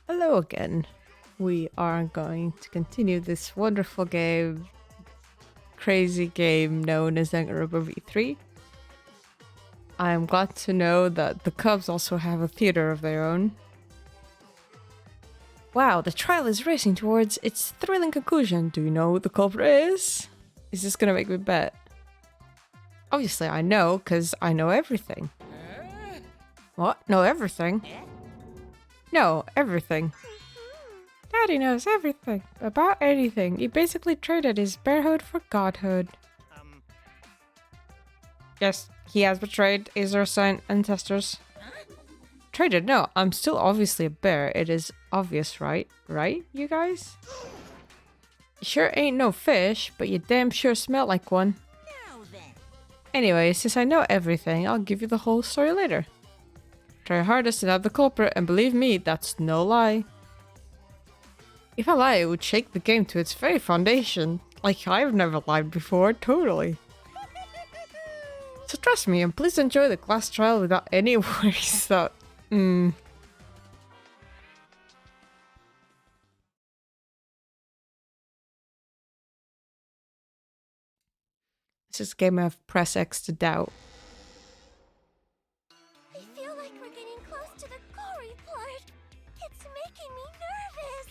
Hello again. We are going to continue this wonderful game, crazy game known as Danganronpa V3. I am glad to know that the Cubs also have a theater of their own. Wow, the trial is racing towards its thrilling conclusion. Do you know who the culprit is? Is this gonna make me bet? Obviously I know, because I know everything. What? Know everything? No, everything. Daddy knows everything about anything. He basically traded his bearhood for godhood. Yes, he has betrayed his Ursine ancestors. Traded? No, I'm still obviously a bear. It is obvious, right? Right, you guys? You sure ain't no fish, but you damn sure smell like one. Anyway, since I know everything, I'll give you the whole story later. Try your hardest to nab the culprit, and believe me, that's no lie. If I lie, it would shake the game to its very foundation. Like I've never lied before, totally. So trust me, and please enjoy the class trial without any worries that... This is a game of press X to doubt. I feel like we're getting close to the gory part. It's making me nervous.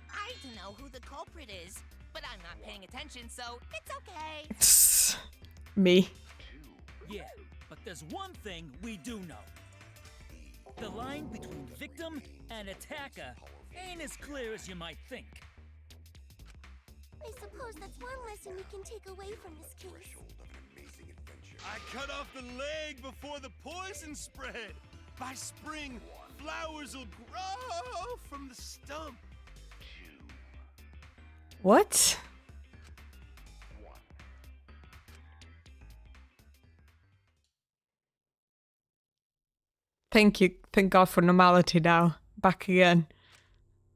I don't know who the culprit is, but I'm not paying attention, so it's okay. Me. Yeah, but there's one thing we do know. The line between victim and attacker ain't as clear as you might think. I suppose that's one lesson we can take away from this case. I cut off the leg before the poison spread. By spring, flowers will grow from the stump. What? Thank you. Thank God for normality now. Back again.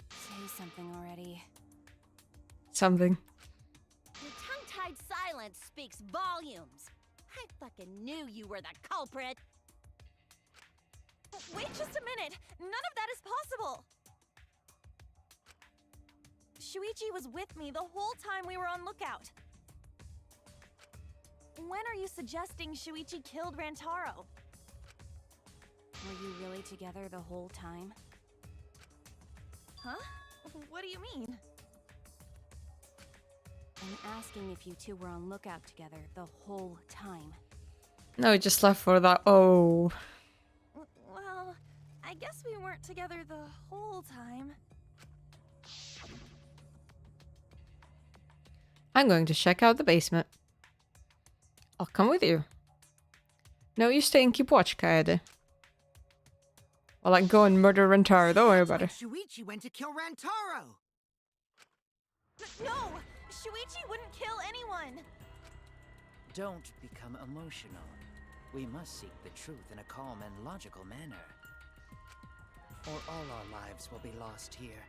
Say something already. Something. Your tongue-tied silence speaks volumes. I fucking knew you were the culprit. Wait just a minute! None of that is possible! Shuichi was with me the whole time we were on lookout. When are you suggesting Shuichi killed Rantaro? Were you really together the whole time? Huh? What do you mean? I'm asking if you two were on lookout together the whole time. No, he just left for that. Oh. Well, I guess we weren't together the whole time. I'm going to check out the basement. I'll come with you. No, you stay and keep watch, Kaede. While I go and murder Rentaro, don't worry about it. Shuichi went to kill Rantaro! No! Shuichi wouldn't kill anyone! Don't become emotional. We must seek the truth in a calm and logical manner. Or all our lives will be lost here.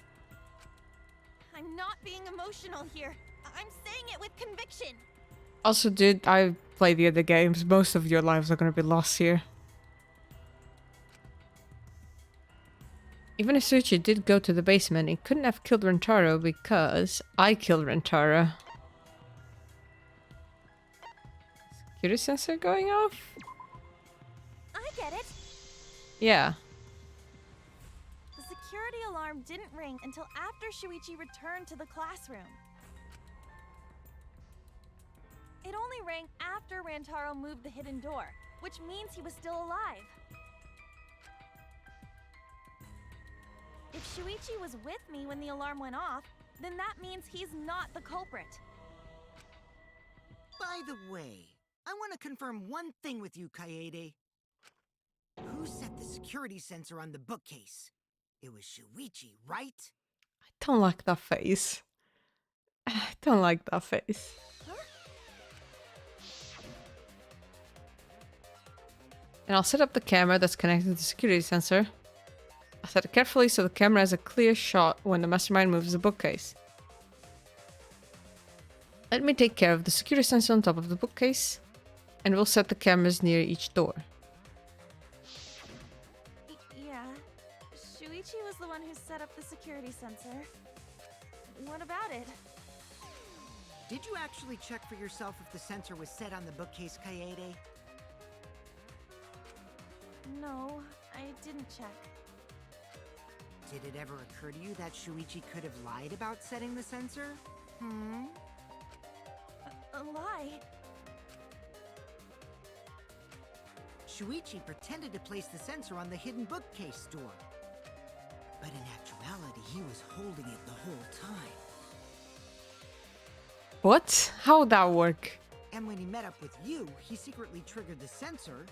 I'm not being emotional here. I'm saying it with conviction. Also, dude, I played the other games. Most of your lives are going to be lost here. Even if Suchi did go to the basement, he couldn't have killed Rentaro because I killed Rentaro. Security sensor going off? I get it. Yeah. The security alarm didn't ring until after Shuichi returned to the classroom. It only rang after Rantaro moved the hidden door, which means he was still alive. If Shuichi was with me when the alarm went off, then that means he's not the culprit. By the way, I want to confirm one thing with you, Kaede. Who set the security sensor on the bookcase? It was Shuichi, right? I don't like that face. I don't like that face. And I'll set up the camera that's connected to the security sensor. I'll set it carefully so the camera has a clear shot when the mastermind moves the bookcase. Let me take care of the security sensor on top of the bookcase, and we'll set the cameras near each door. Yeah, Shuichi was the one who set up the security sensor. What about it? Did you actually check for yourself if the sensor was set on the bookcase, Kaede? No, I didn't check. Did it ever occur to you that Shuichi could have lied about setting the sensor? Hmm? A lie? Shuichi pretended to place the sensor on the hidden bookcase door. But in actuality, he was holding it the whole time. What? How would that work? And when he met up with you, he secretly triggered the sensor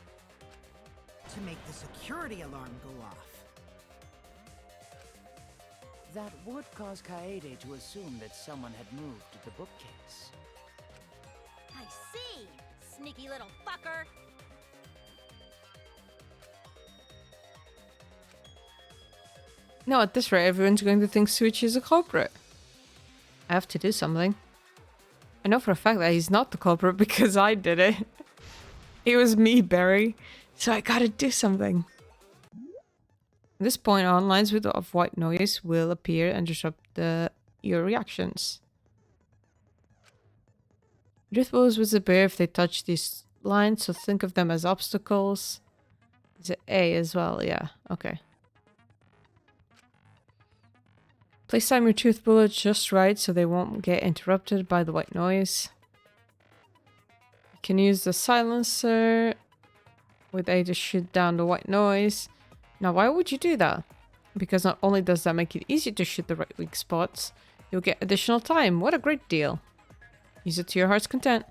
to make the security alarm go off. That would cause Kaede to assume that someone had moved the bookcase. I see! Sneaky little fucker! No, at this rate, everyone's going to think Shuichi is a culprit. I have to do something. I know for a fact that he's not the culprit because I did it. It was me, Barry. So I gotta do something. At this point on, lines of white noise will appear and disrupt your reactions. Drift balls will disappear if they touch these lines, so think of them as obstacles. Is it A as well? Yeah, okay. Please time your tooth bullets just right so they won't get interrupted by the white noise. You can use the silencer with A to shoot down the white noise. Now, why would you do that? Because not only does that make it easier to shoot the right weak spots, you'll get additional time. What a great deal. Use it to your heart's content.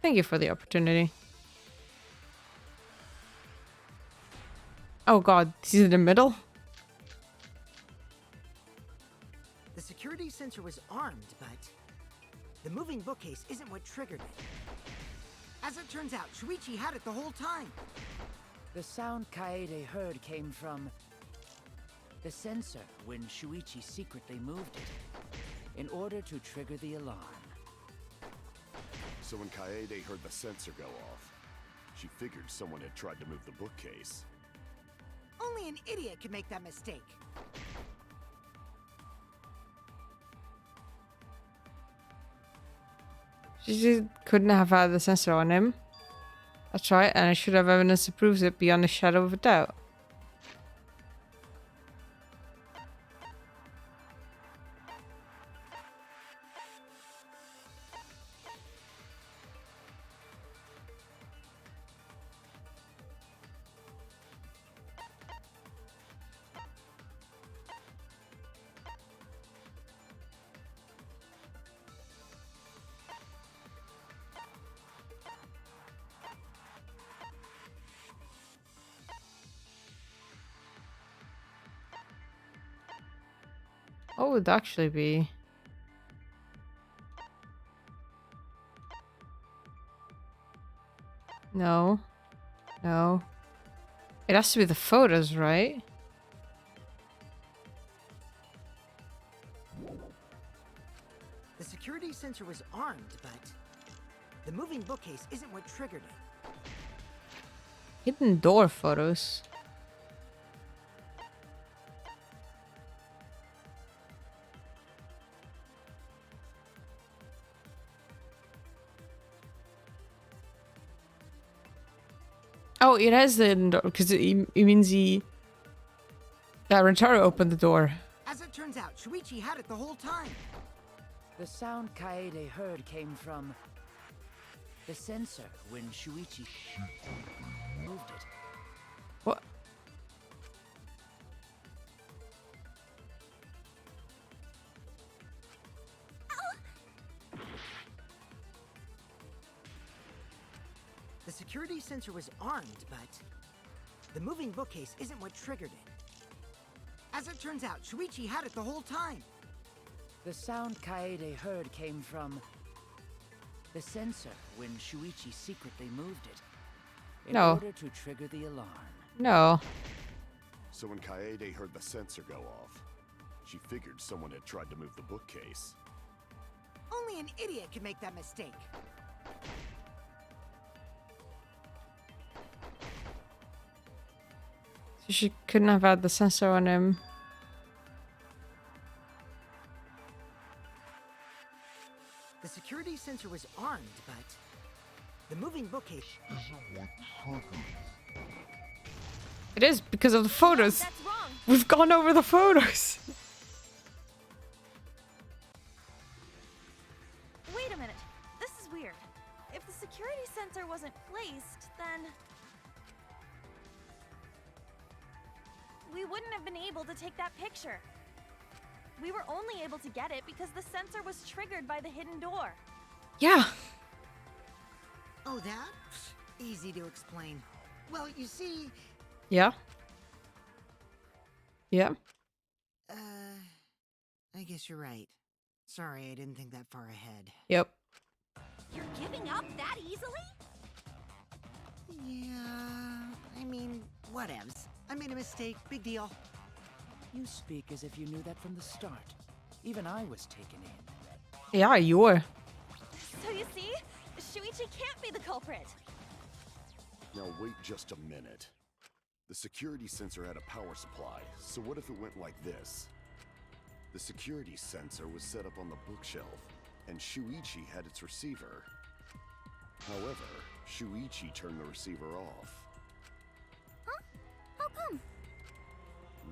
Thank you for the opportunity. Oh god, he's in the middle? The security sensor was armed, but the moving bookcase isn't what triggered it. As it turns out, Shuichi had it the whole time. The sound Kaede heard came from the sensor when Shuichi secretly moved it in order to trigger the alarm. So when Kaede heard the sensor go off, she figured someone had tried to move the bookcase. Only an idiot could make that mistake. She just couldn't have had the sensor on him. That's right, and I should have evidence that proves it beyond a shadow of a doubt. What would it actually be? No. No. It has to be the photos, right? The security sensor was armed, but the moving bookcase isn't what triggered it. Hidden door photos. Oh, it has the door because it means Rentaro opened the door. As it turns out, Shuichi had it the whole time. The sound Kaede heard came from the sensor when Shuichi moved it. What? The security sensor was armed, but the moving bookcase isn't what triggered it. As it turns out, Shuichi had it the whole time. The sound Kaede heard came from the sensor when Shuichi secretly moved it in order to trigger the alarm. No. So when Kaede heard the sensor go off, she figured someone had tried to move the bookcase. Only an idiot could make that mistake. So she couldn't have had the sensor on him. The security sensor was armed, but the moving bookcase. It is because of the photos. That's wrong. We've gone over the photos. Wait a minute. This is weird. If the security sensor wasn't placed, then we wouldn't have been able to take that picture. We were only able to get it because the sensor was triggered by the hidden door. Yeah. Oh, that? Easy to explain. Well, you see, Yeah. Yeah. I guess you're right. Sorry, I didn't think that far ahead. Yep. You're giving up that easily? Yeah, I mean, whatevs. I made a mistake, big deal. You speak as if you knew that from the start. Even I was taken in. Yeah, you were. So you see, Shuichi can't be the culprit. Now wait just a minute. The security sensor had a power supply, so what if it went like this? The security sensor was set up on the bookshelf, and Shuichi had its receiver. However, Shuichi turned the receiver off. Huh? How come?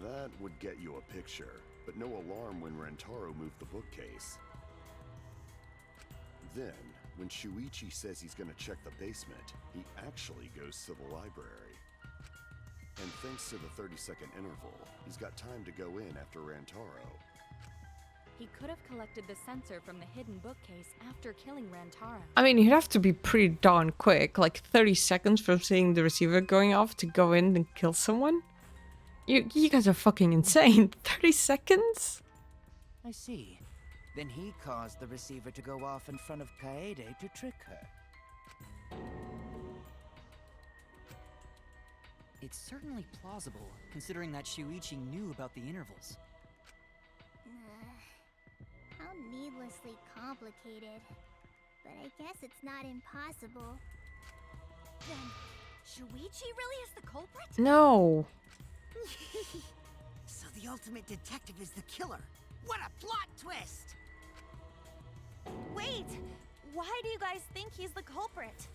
That would get you a picture, but no alarm when Rantaro moved the bookcase. Then, when Shuichi says he's gonna check the basement, he actually goes to the library. And thanks to the 30-second interval, he's got time to go in after Rantaro. He could have collected the sensor from the hidden bookcase after killing Rantaro. I mean, you'd have to be pretty darn quick, like 30 seconds from seeing the receiver going off to go in and kill someone. You guys are fucking insane. 30 seconds? I see. Then he caused the receiver to go off in front of Kaede to trick her. It's certainly plausible, considering that Shuichi knew about the intervals. How needlessly complicated. But I guess it's not impossible. Then, Shuichi really is the culprit? No. So the ultimate detective is the killer. What a plot twist! Wait! Why do you guys think he's the culprit?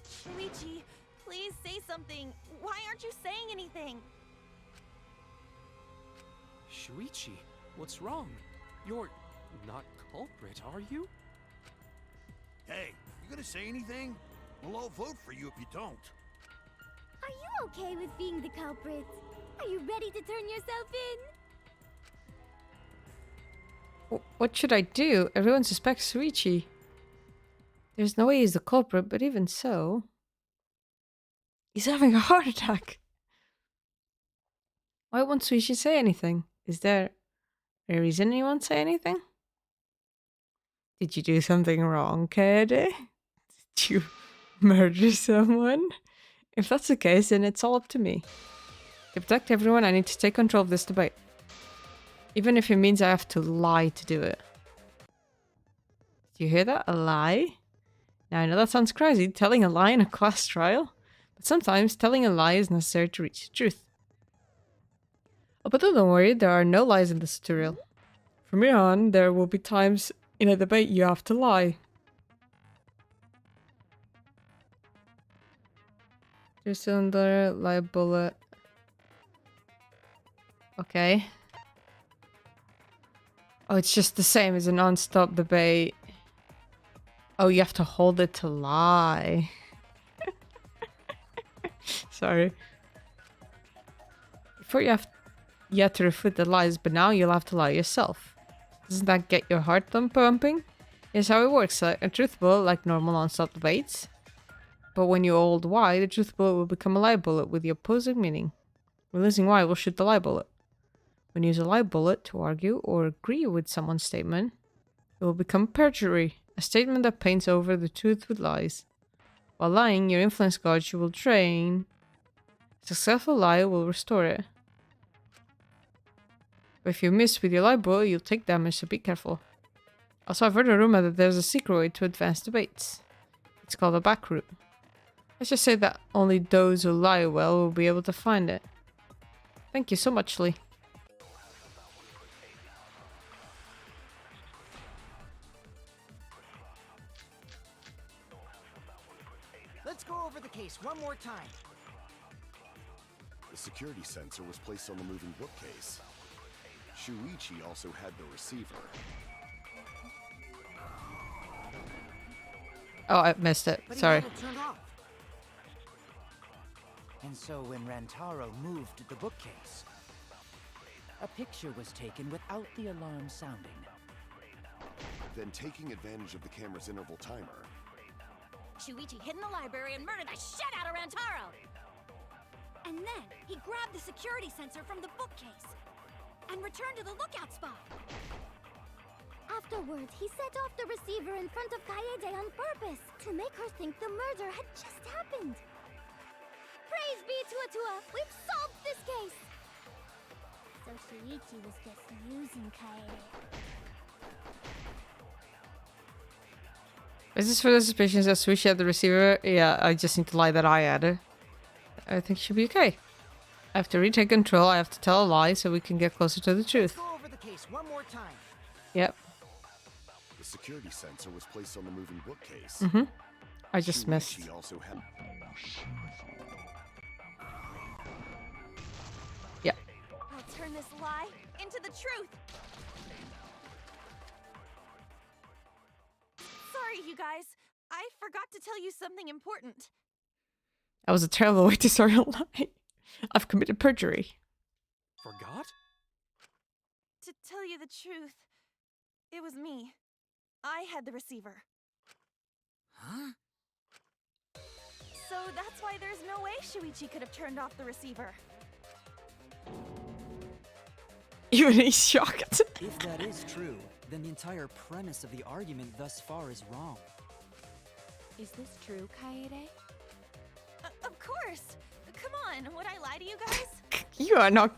Shuichi, please say something. Why aren't you saying anything? Shuichi, what's wrong? You're not culprit, are you? Hey, you gonna say anything? We'll all vote for you if you don't. Are you okay with being the culprit? Are you ready to turn yourself in? What should I do? Everyone suspects Shuichi. There's no way he's the culprit, but even so... He's having a heart attack. Why won't Shuichi say anything? Is there a reason he won't say anything? Did you do something wrong, Kaede? Did you murder someone? If that's the case, then it's all up to me. To protect everyone, I need to take control of this debate. Even if it means I have to lie to do it. Do you hear that? A lie? Now I know that sounds crazy, telling a lie in a class trial. But sometimes telling a lie is necessary to reach the truth. Oh, but don't worry, there are no lies in this tutorial. From here on, there will be times in a debate you have to lie. Just cylinder, live bullet. Okay. Oh, it's just the same as a non-stop debate. Oh, you have to hold it to lie. Sorry. Before you had to refute the lies, but now you'll have to lie yourself. Doesn't that get your heart pumping? Here's how it works. A truth bullet, like normal non-stop debates. But when you hold Y, the truth bullet will become a lie bullet with the opposing meaning. Releasing Y will shoot the lie bullet. When you use a lie bullet to argue or agree with someone's statement, it will become perjury, a statement that paints over the truth with lies. While lying, your influence gauge will drain. A successful lie will restore it. But if you miss with your lie bullet, you'll take damage, so be careful. Also, I've heard a rumor that there's a secret way to advance debates. It's called a back route. Let's just say that only those who lie well will be able to find it. Thank you so much, Lee. Let's go over the case one more time. The security sensor was placed on the moving bookcase. Shuichi also had the receiver. Oh, I missed it. But he Sorry. had it turned off. And so when Rantaro moved the bookcase, a picture was taken without the alarm sounding. Then, taking advantage of the camera's interval timer, Shuichi hid in the library and murdered the shit out of Rantaro! And then he grabbed the security sensor from the bookcase and returned to the lookout spot. Afterwards, he set off the receiver in front of Kaede on purpose to make her think the murder had just happened. Praise be Tua! We've solved this case! So Shuichi was just using Kaede. Is this for the suspicions that Shuichi had the receiver? Yeah, I just need to lie that I had it. I think it should be okay. I have to retake control. I have to tell a lie so we can get closer to the truth. Let's go over the case one more time. Yep. the security sensor was placed on the moving bookcase. I just missed. Shuichi also had... Yeah. I'll turn this lie into the truth. Sorry, you guys. I forgot to tell you something important. That was a terrible way to start a lie. I've committed perjury. Forgot? To tell you the truth, it was me. I had the receiver. Huh? So that's why there's no way Shuichi could have turned off the receiver. Even he's shocked. If that is true, then the entire premise of the argument thus far is wrong. Is this true, Kaede? Of course! Come on, would I lie to you guys? You are not...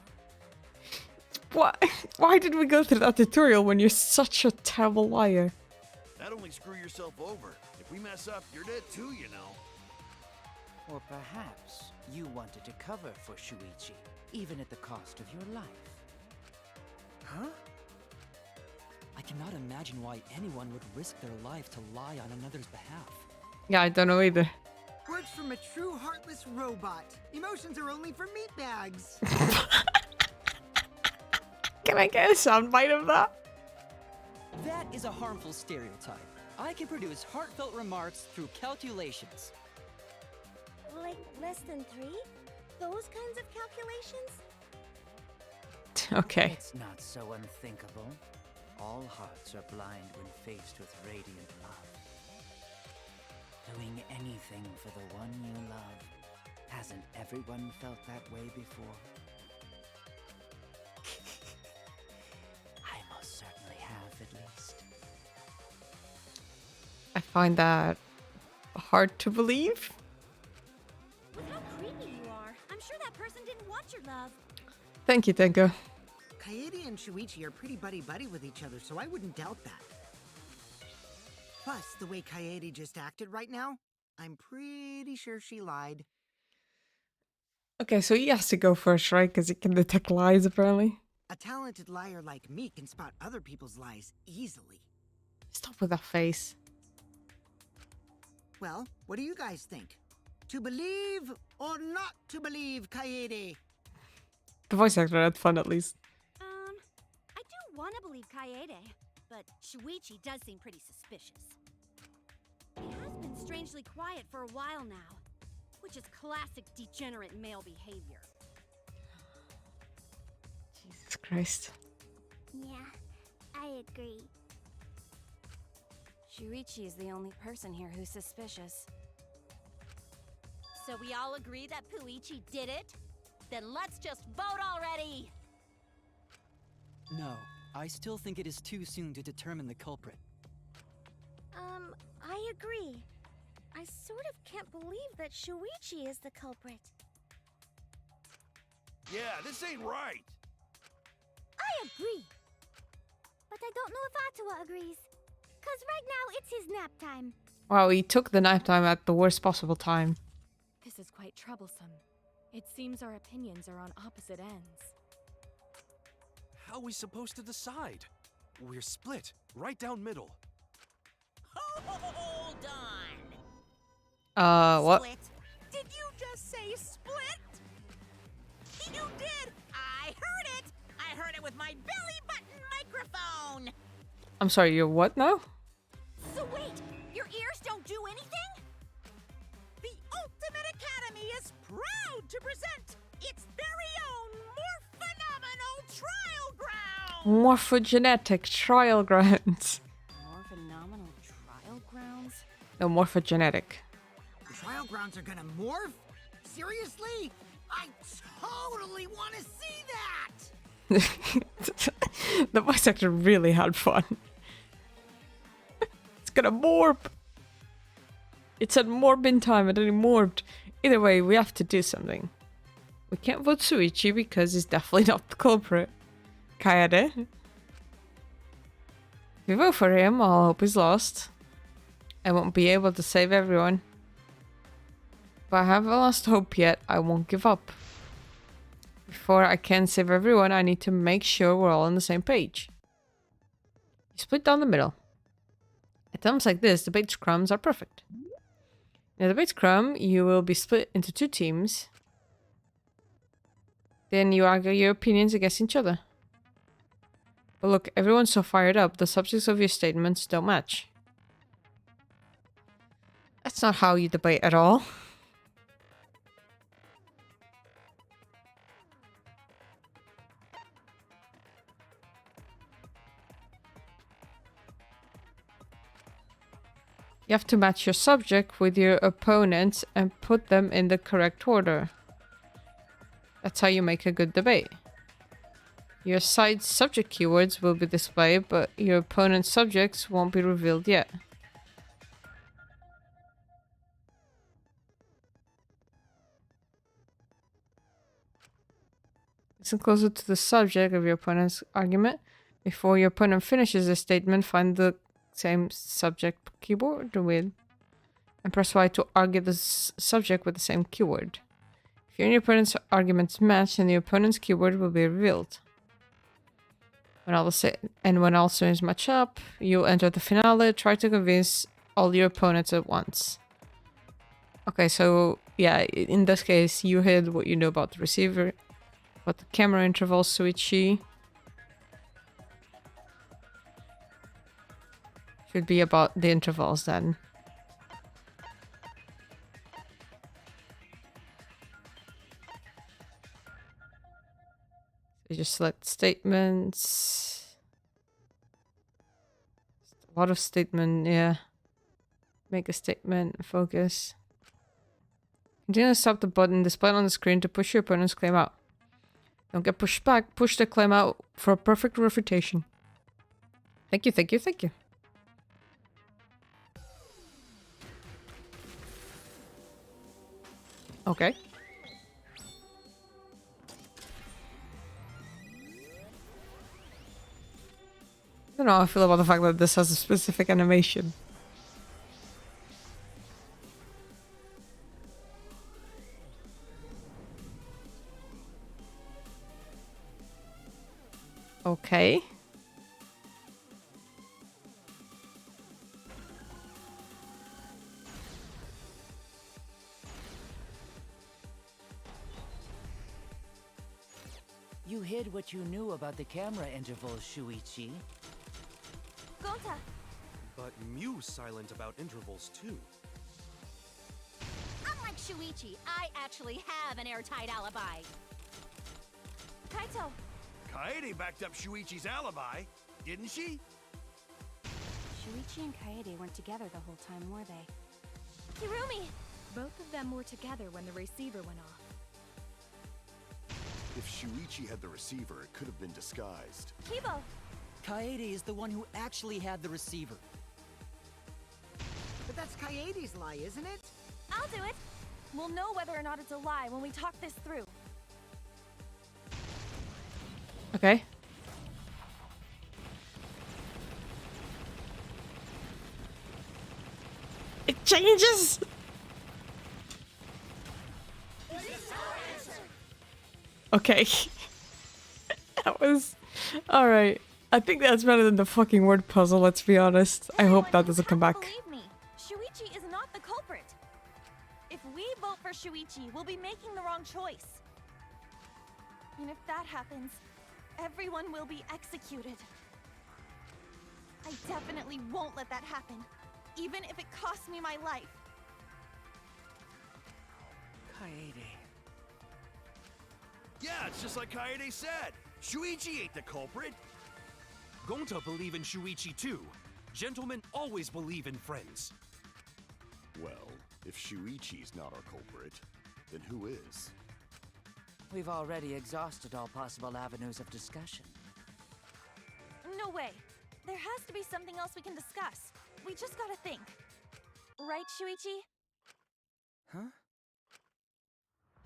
Why did we go through that tutorial when you're such a terrible liar? That'd only screw yourself over. If we mess up, you're dead too, you know. Or perhaps you wanted to cover for Shuichi, even at the cost of your life. Huh? I cannot imagine why anyone would risk their life to lie on another's behalf. Yeah, I don't know either. Words from a true heartless robot. Emotions are only for meatbags. Can I get a soundbite of that? That is a harmful stereotype. I can produce heartfelt remarks through calculations. Like less than 3? Those kinds of calculations? Okay. It's not so unthinkable. All hearts are blind when faced with radiant love. Doing anything for the one you love. Hasn't everyone felt that way before? I most certainly have, at least. I find that hard to believe. Look how creepy you are. I'm sure that person didn't want your love. Thank you, Tenko. Kaede and Shuichi are pretty buddy-buddy with each other, so I wouldn't doubt that. Plus, the way Kaede just acted right now, I'm pretty sure she lied. Okay, so he has to go first, right? Because he can detect lies, apparently. A talented liar like me can spot other people's lies easily. Stop with that face. Well, what do you guys think? To believe or not to believe, Kaede? The voice actor had fun, at least. I do want to believe Kaede, but Shuichi does seem pretty suspicious. He has been strangely quiet for a while now, which is classic degenerate male behavior. Jesus Christ. Yeah, I agree. Shuichi is the only person here who's suspicious. So we all agree that Puichi did it? Then let's just vote already! No, I still think it is too soon to determine the culprit. I agree. I sort of can't believe that Shuichi is the culprit. Yeah, this ain't right. I agree. But I don't know if Atua agrees. 'Cause right now it's his nap time. Wow, he took the nap time at the worst possible time. This is quite troublesome. It seems our opinions are on opposite ends. How are we supposed to decide? We're split, right down middle. Hold on. What? Split? Did you just say split? You did. I heard it. I heard it with my belly button microphone. I'm sorry, you're what now? So wait, your ears don't do anything? The Ultimate Academy is proud to present its very own morphenomenal trial ground. Morphogenetic trial grounds. More phenomenal trial grounds? No, morphogenetic. The trial grounds are gonna morph? Seriously? I totally want to see that! The voice actor really had fun. It's gonna morph. It said morph in time and then it morphed. Either way, we have to do something. We can't vote Shuichi because he's definitely not the culprit. Kaede. If we vote for him, I'll hope he's lost. I won't be able to save everyone. But I haven't lost hope yet. I won't give up. Before I can save everyone, I need to make sure we're all on the same page. You split down the middle. At times like this, debate scrums are perfect. In a debate scrum, you will be split into 2 teams. Then you argue your opinions against each other. But look, everyone's so fired up, the subjects of your statements don't match. That's not how you debate at all. You have to match your subject with your opponents and put them in the correct order. That's how you make a good debate. Your side's subject keywords will be displayed, but your opponent's subjects won't be revealed yet. Listen closer to the subject of your opponent's argument. Before your opponent finishes a statement, find the same subject keyword with and press Y to argue the subject with the same keyword. If you and your opponent's arguments match, then the opponent's keyword will be revealed. When all sides match up, you enter the finale. Try to convince all your opponents at once. Okay, so yeah, in this case, you hid what you know about the receiver, about the camera interval, Shuichi. Should be about the intervals then. So you just select statements. A lot of statement, yeah. Make a statement, focus. Continue to stop the button displayed on the screen to push your opponent's claim out. Don't get pushed back, push the claim out for a perfect refutation. Thank you, thank you, thank you. Okay. I don't know how I feel about the fact that this has a specific animation. Okay. You hid what you knew about the camera intervals, Shuichi. Gonta! But Mew's silent about intervals too. Unlike Shuichi, I actually have an airtight alibi. Kaito! Kaede backed up Shuichi's alibi, didn't she? Shuichi and Kaede weren't together the whole time, were they? Kirumi! Both of them were together when the receiver went off. If Shuichi had the receiver, it could have been disguised. Kibo! Kaede is the one who actually had the receiver. But that's Kaede's lie, isn't it? I'll do it! We'll know whether or not it's a lie when we talk this through. Okay. It changes! Okay. That was... Alright. I think that's better than the fucking word puzzle, let's be honest. I hope that doesn't come back. Believe me, Shuichi is not the culprit. If we vote for Shuichi, we'll be making the wrong choice. And if that happens, everyone will be executed. I definitely won't let that happen, even if it costs me my life. Kaede. Yeah, it's just like Kaede said. Shuichi ain't the culprit. Gonta believe in Shuichi too. Gentlemen always believe in friends. Well, if Shuichi's not our culprit, then who is? We've already exhausted all possible avenues of discussion. No way. There has to be something else we can discuss. We just gotta think. Right, Shuichi? Huh?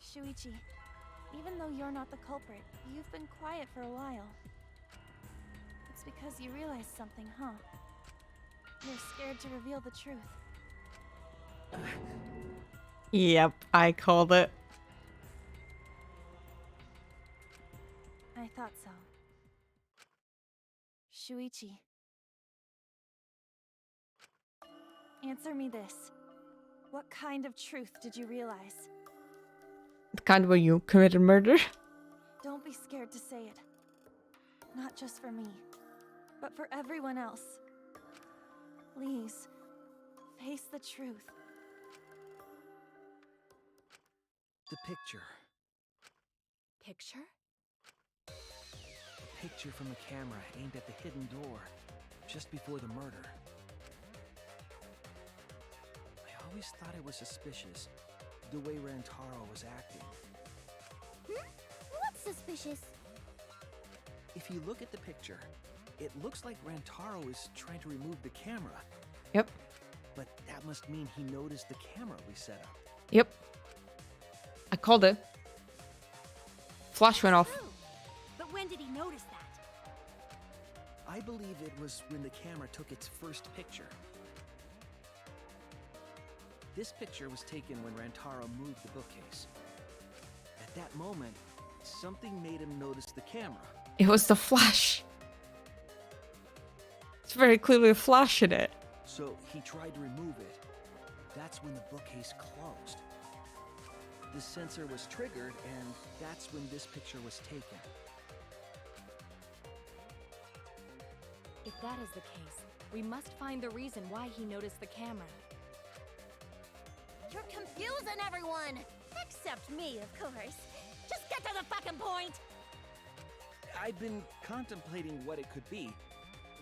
Shuichi, even though you're not the culprit, you've been quiet for a while. It's because you realized something, huh? You're scared to reveal the truth. Yep, I called it. I thought so. Shuichi. Answer me this. What kind of truth did you realize? The kind where you committed murder. Don't be scared to say it. Not just for me, but for everyone else. Please, face the truth. The picture. Picture? A picture from a camera aimed at the hidden door, just before the murder. I always thought it was suspicious, the way Rantaro was acting. What's suspicious? If you look at the picture, it looks like Rantaro is trying to remove the camera. Yep. But that must mean he noticed the camera we set up. Yep. I called it. Flash went off. True. But when did he notice that? I believe it was when the camera took its first picture. This picture was taken when Rantaro moved the bookcase. At that moment, something made him notice the camera. It was the flash. It's very clearly a flash in it. So he tried to remove it. That's when the bookcase closed. The sensor was triggered, and that's when this picture was taken. If that is the case, we must find the reason why he noticed the camera. You're confusing everyone! Except me, of course. Just get to the fucking point! I've been contemplating what it could be.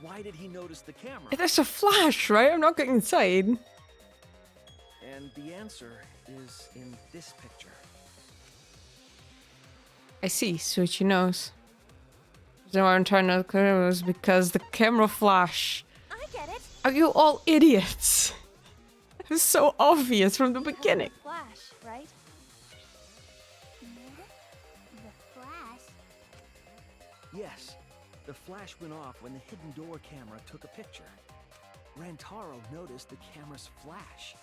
Why did he notice the camera? There's a flash, right? I'm not getting inside. And the answer is in this picture. I see, so she knows. The reason why I'm trying to clear it was because the camera flash. I get it. Are you all idiots? It's so obvious from the beginning. Flash, right? The flash? Yes, the flash went off when the hidden door camera took a picture. Rantaro noticed the camera's flash.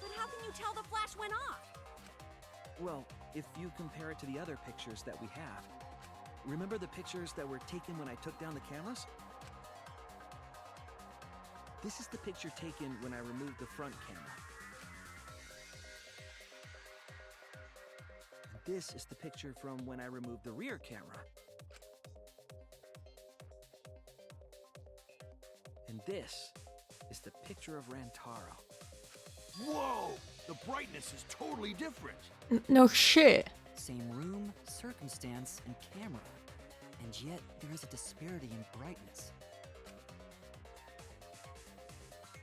But how can you tell the flash went off? Well, if you compare it to the other pictures that we have, remember the pictures that were taken when I took down the cameras? This is the picture taken when I removed the front camera. This is the picture from when I removed the rear camera. And this is the picture of Rantaro. Whoa! The brightness is totally different. No shit. Same room, circumstance, and camera. And yet, there is a disparity in brightness.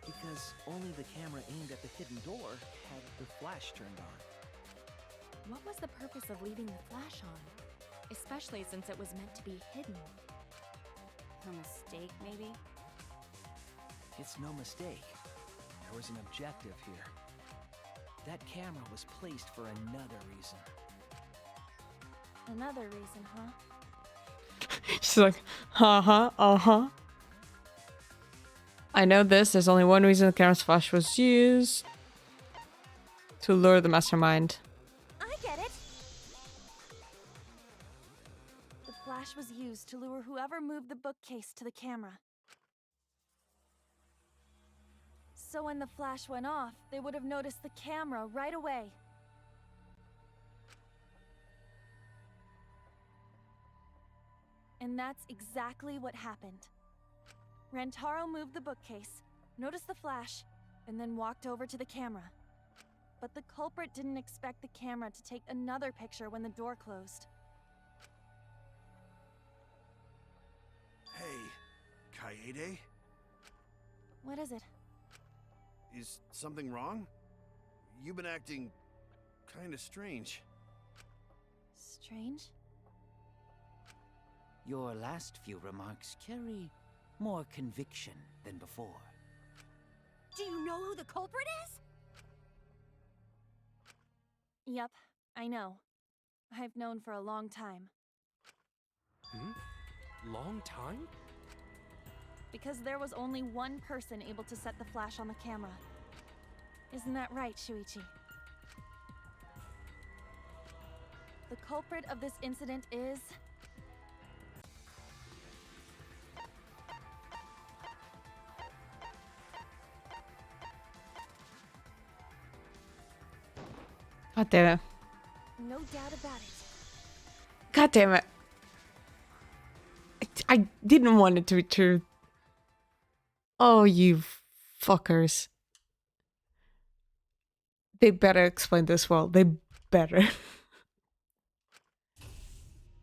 Because only the camera aimed at the hidden door had the flash turned on. What was the purpose of leaving the flash on? Especially since it was meant to be hidden. A mistake, maybe? It's no mistake. There was an objective here. That camera was placed for another reason. Another reason, huh? She's like, uh-huh. I know this. There's only one reason the camera's flash was used. To lure the mastermind. I get it. flash was used to lure whoever moved the bookcase to the camera. So when the flash went off, they would have noticed the camera right away. And that's exactly what happened. Rantaro moved the bookcase, noticed the flash, and then walked over to the camera. But the culprit didn't expect the camera to take another picture when the door closed. Hey, Kaede? What is it? Is something wrong? You've been acting kinda strange. Strange? Your last few remarks carry more conviction than before. Do you know who the culprit is? Yep, I know. I've known for a long time. Long time? Because there was only one person able to set the flash on the camera. Isn't that right, Shuichi? The culprit of this incident is... God damn it. no doubt about it. God damn it. I didn't want it to be true. Oh, you fuckers. They better explain this well. They better.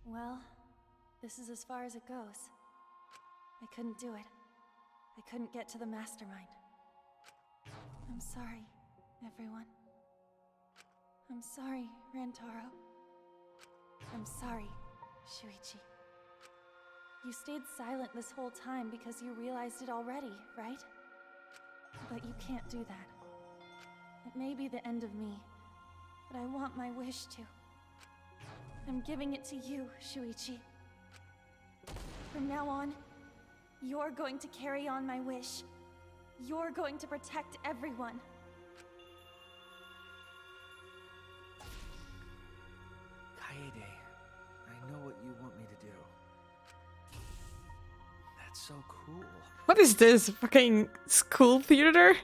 Well, this is as far as it goes. I couldn't do it. I couldn't get to the mastermind. I'm sorry, everyone. I'm sorry, Rantaro. I'm sorry, Shuichi. You stayed silent this whole time because you realized it already, right? But you can't do that. It may be the end of me, but I want my wish to. I'm giving it to you, Shuichi. From now on, you're going to carry on my wish. You're going to protect everyone. Kaede, I know what you want me to do. That's so cool. What is this? Fucking school theater?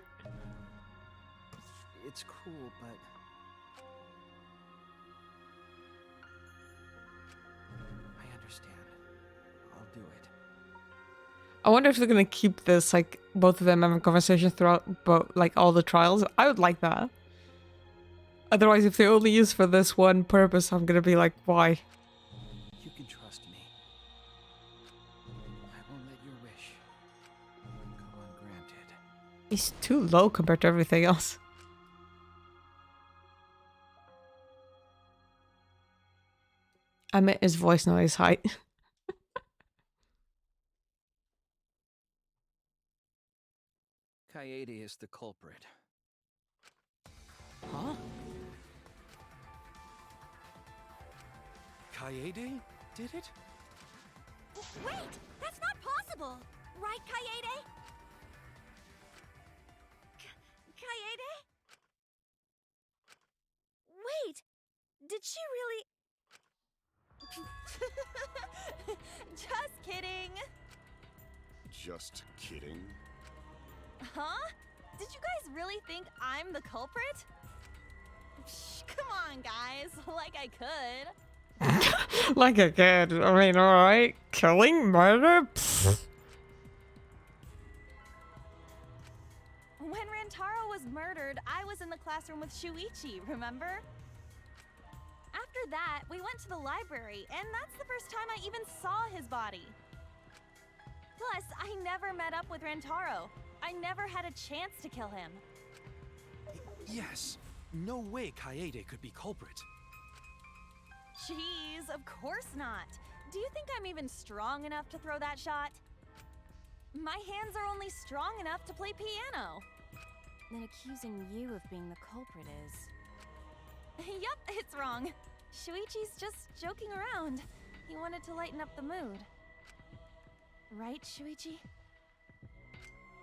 It's cool, but... I understand. I'll do it. I wonder if they're gonna keep this, like, both of them having conversations throughout, like, all the trials. I would like that. Otherwise, if they only use for this one purpose, I'm gonna be like, why? You can trust me. I won't let your wish go ungranted. He's too low compared to everything else. I meant his voice, not his height. Kaede is the culprit. Huh? Kaede did it? Wait! That's not possible! Right, Kaede? Kaede? Wait! Did she really... Just kidding! Just kidding. Huh? Did you guys really think I'm the culprit? Psh, come on, guys. Like I could. Like a kid. I mean, alright. Killing? Murder? Pfft. When Rantaro was murdered, I was in the classroom with Shuichi, remember? After that, we went to the library, and that's the first time I even saw his body. Plus, I never met up with Rantaro. I never had a chance to kill him. Yes. No way Kaede could be culprit. Jeez, of course not. Do you think I'm even strong enough to throw that shot? My hands are only strong enough to play piano. Then accusing you of being the culprit is... Yep, it's wrong. Shuichi's just joking around. He wanted to lighten up the mood. Right, Shuichi?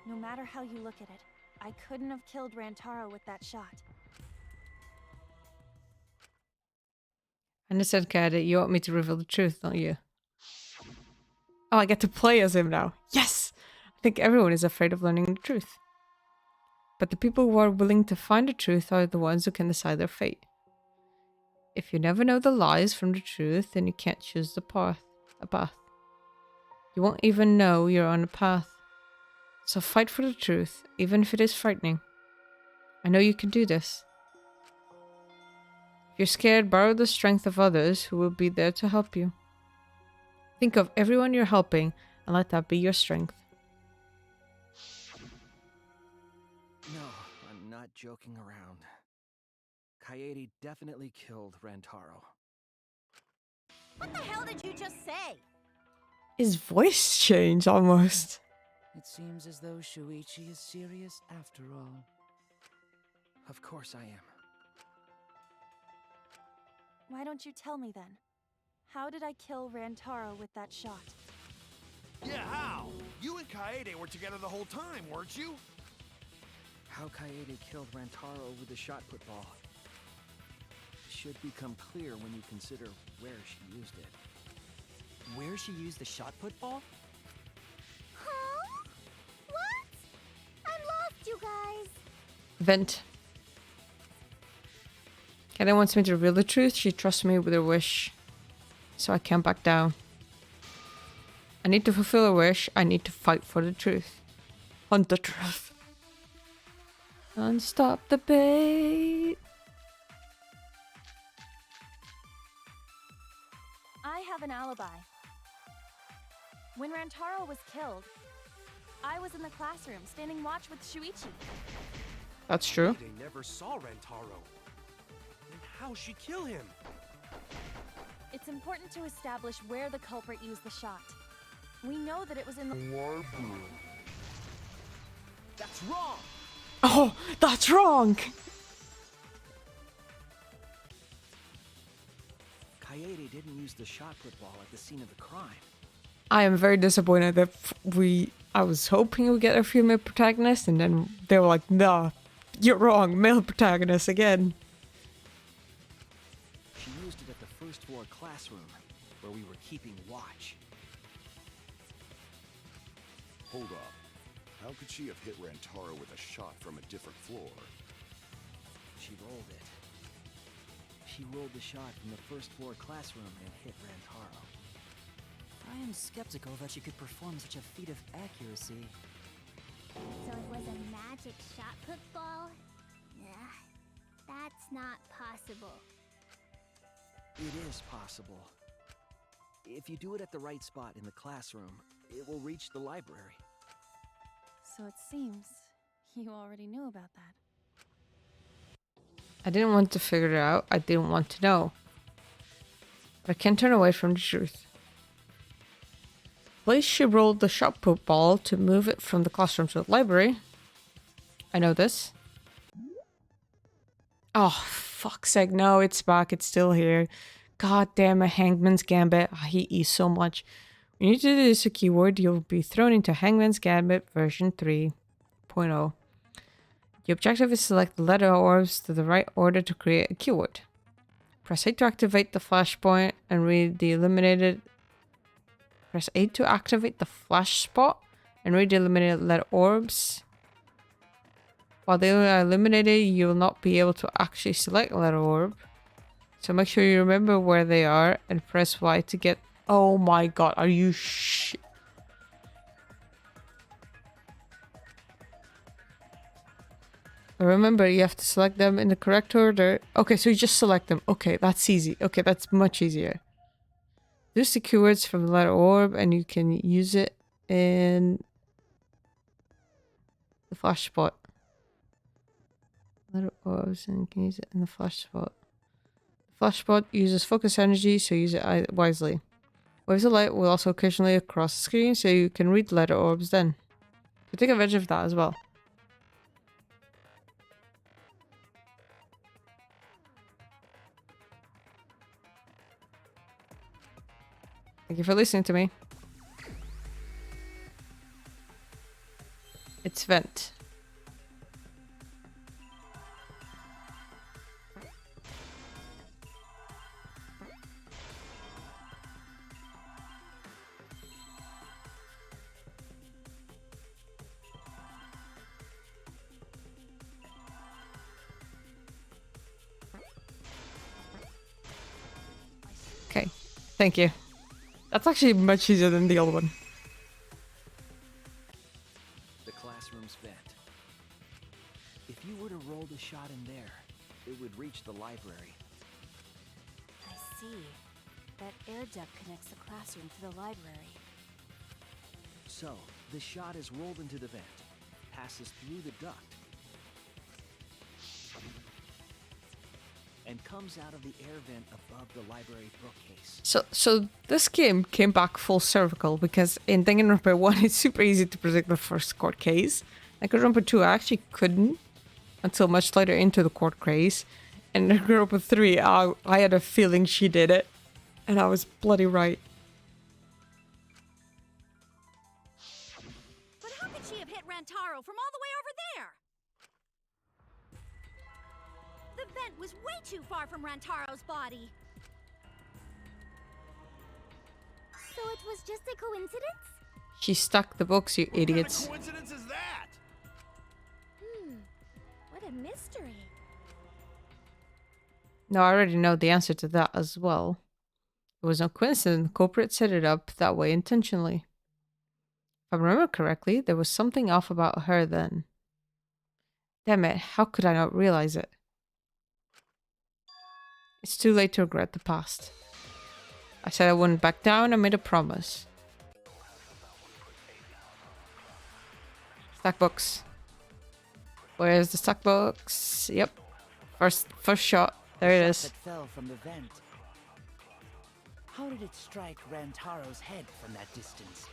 No matter how you look at it, I couldn't have killed Rantaro with that shot. Understand, Kaede, you want me to reveal the truth, don't you? Oh, I get to play as him now. Yes! I think everyone is afraid of learning the truth. But the people who are willing to find the truth are the ones who can decide their fate. If you never know the lies from the truth, then you can't choose a path. You won't even know you're on a path. So fight for the truth, even if it is frightening. I know you can do this. If you're scared, borrow the strength of others who will be there to help you. Think of everyone you're helping and let that be your strength. No, I'm not joking around. Kaede definitely killed Rantaro. What the hell did you just say? His voice changed almost. It seems as though Shuichi is serious after all. Of course I am. Why don't you tell me then? How did I kill Rantaro with that shot? Yeah, how? You and Kaede were together the whole time, weren't you? How Kaede killed Rantaro with the shot put ball should become clear when you consider where she used it. Where she used the shot put ball? Huh? What? I'm lost, you guys. Vent. Kaede wants me to reveal the truth. She trusts me with her wish. So I can't back down. I need to fulfill a wish. I need to fight for the truth. Hunt the truth. And stop the bait. I have an alibi. When Rantaro was killed, I was in the classroom standing watch with Shuichi. That's true. They never saw Rantaro. Then how'd she kill him? It's important to establish where the culprit used the shot. We know that it was in the library. That's wrong! Oh, that's wrong! Kaede didn't use the shot put ball at the scene of the crime. I am very disappointed that I was hoping we get a female protagonist, and then they were like, nah, you're wrong, male protagonist again. She used it at the first floor classroom, where we were keeping watch. Hold up. How could she have hit Rantaro with a shot from a different floor? She rolled it. She rolled the shot from the first floor classroom and hit Rantaro. I am skeptical that she could perform such a feat of accuracy. So it was a magic shot put ball? Nah, that's not possible. It is possible. If you do it at the right spot in the classroom, it will reach the library. So it seems you already knew about that. I didn't want to figure it out. I didn't want to know. But I can't turn away from the truth. The place she rolled the shot put ball to move it from the classroom to the library. I know this. Oh, fuck's sake. No, it's back. It's still here. God damn it, Hangman's Gambit. I hate you so much. When you do this a keyword, you'll be thrown into Hangman's Gambit version 3.0. The objective is to select the letter orbs to the right order to create a keyword. Press A to activate the flashpoint and read the eliminated. Press A to activate the flash spot and read the eliminated letter orbs. While they are eliminated, you will not be able to actually select a letter orb. So make sure you remember where they are and press Y to get. Oh my god, are you Remember, you have to select them in the correct order. Okay, so you just select them. Okay, that's easy. Okay, that's much easier. Use the keywords from the letter orb and you can use it in the flash spot. Letter orbs and you can use it in the flash spot. The flash spot uses focus energy, so use it wisely. Waves of light will also occasionally cross the screen, so you can read the letter orbs then. So take advantage of that as well. Thank you for listening to me. It's Vent. Okay, thank you. That's actually much easier than the old one. The classroom's vent. If you were to roll the shot in there, it would reach the library. I see. That air duct connects the classroom to the library. So, the shot is rolled into the vent, passes through the duct, and comes out of the air vent above the library bookcase. So this game came back full circle because in Danganronpa 1 it's super easy to predict the first court case. Danganronpa 2 I actually couldn't until much later into the court case. And Danganronpa 3 I had a feeling she did it. And I was bloody right. But how could she have hit Rantaro from all the way over there? The vent was way too far from Rantaro's body. So it was just a coincidence? She stuck the books, you idiots. What kind of coincidence is that? What a mystery. No, I already know the answer to that as well. It was no coincidence. The culprit set it up that way intentionally. If I remember correctly, there was something off about her then. Damn it, how could I not realize it? It's too late to regret the past. I said I wouldn't back down. I made a promise. Stack books. Where's the stack books? Yep. First shot. There it is. That fell from the vent. How did it strike Rantaro's head from that distance?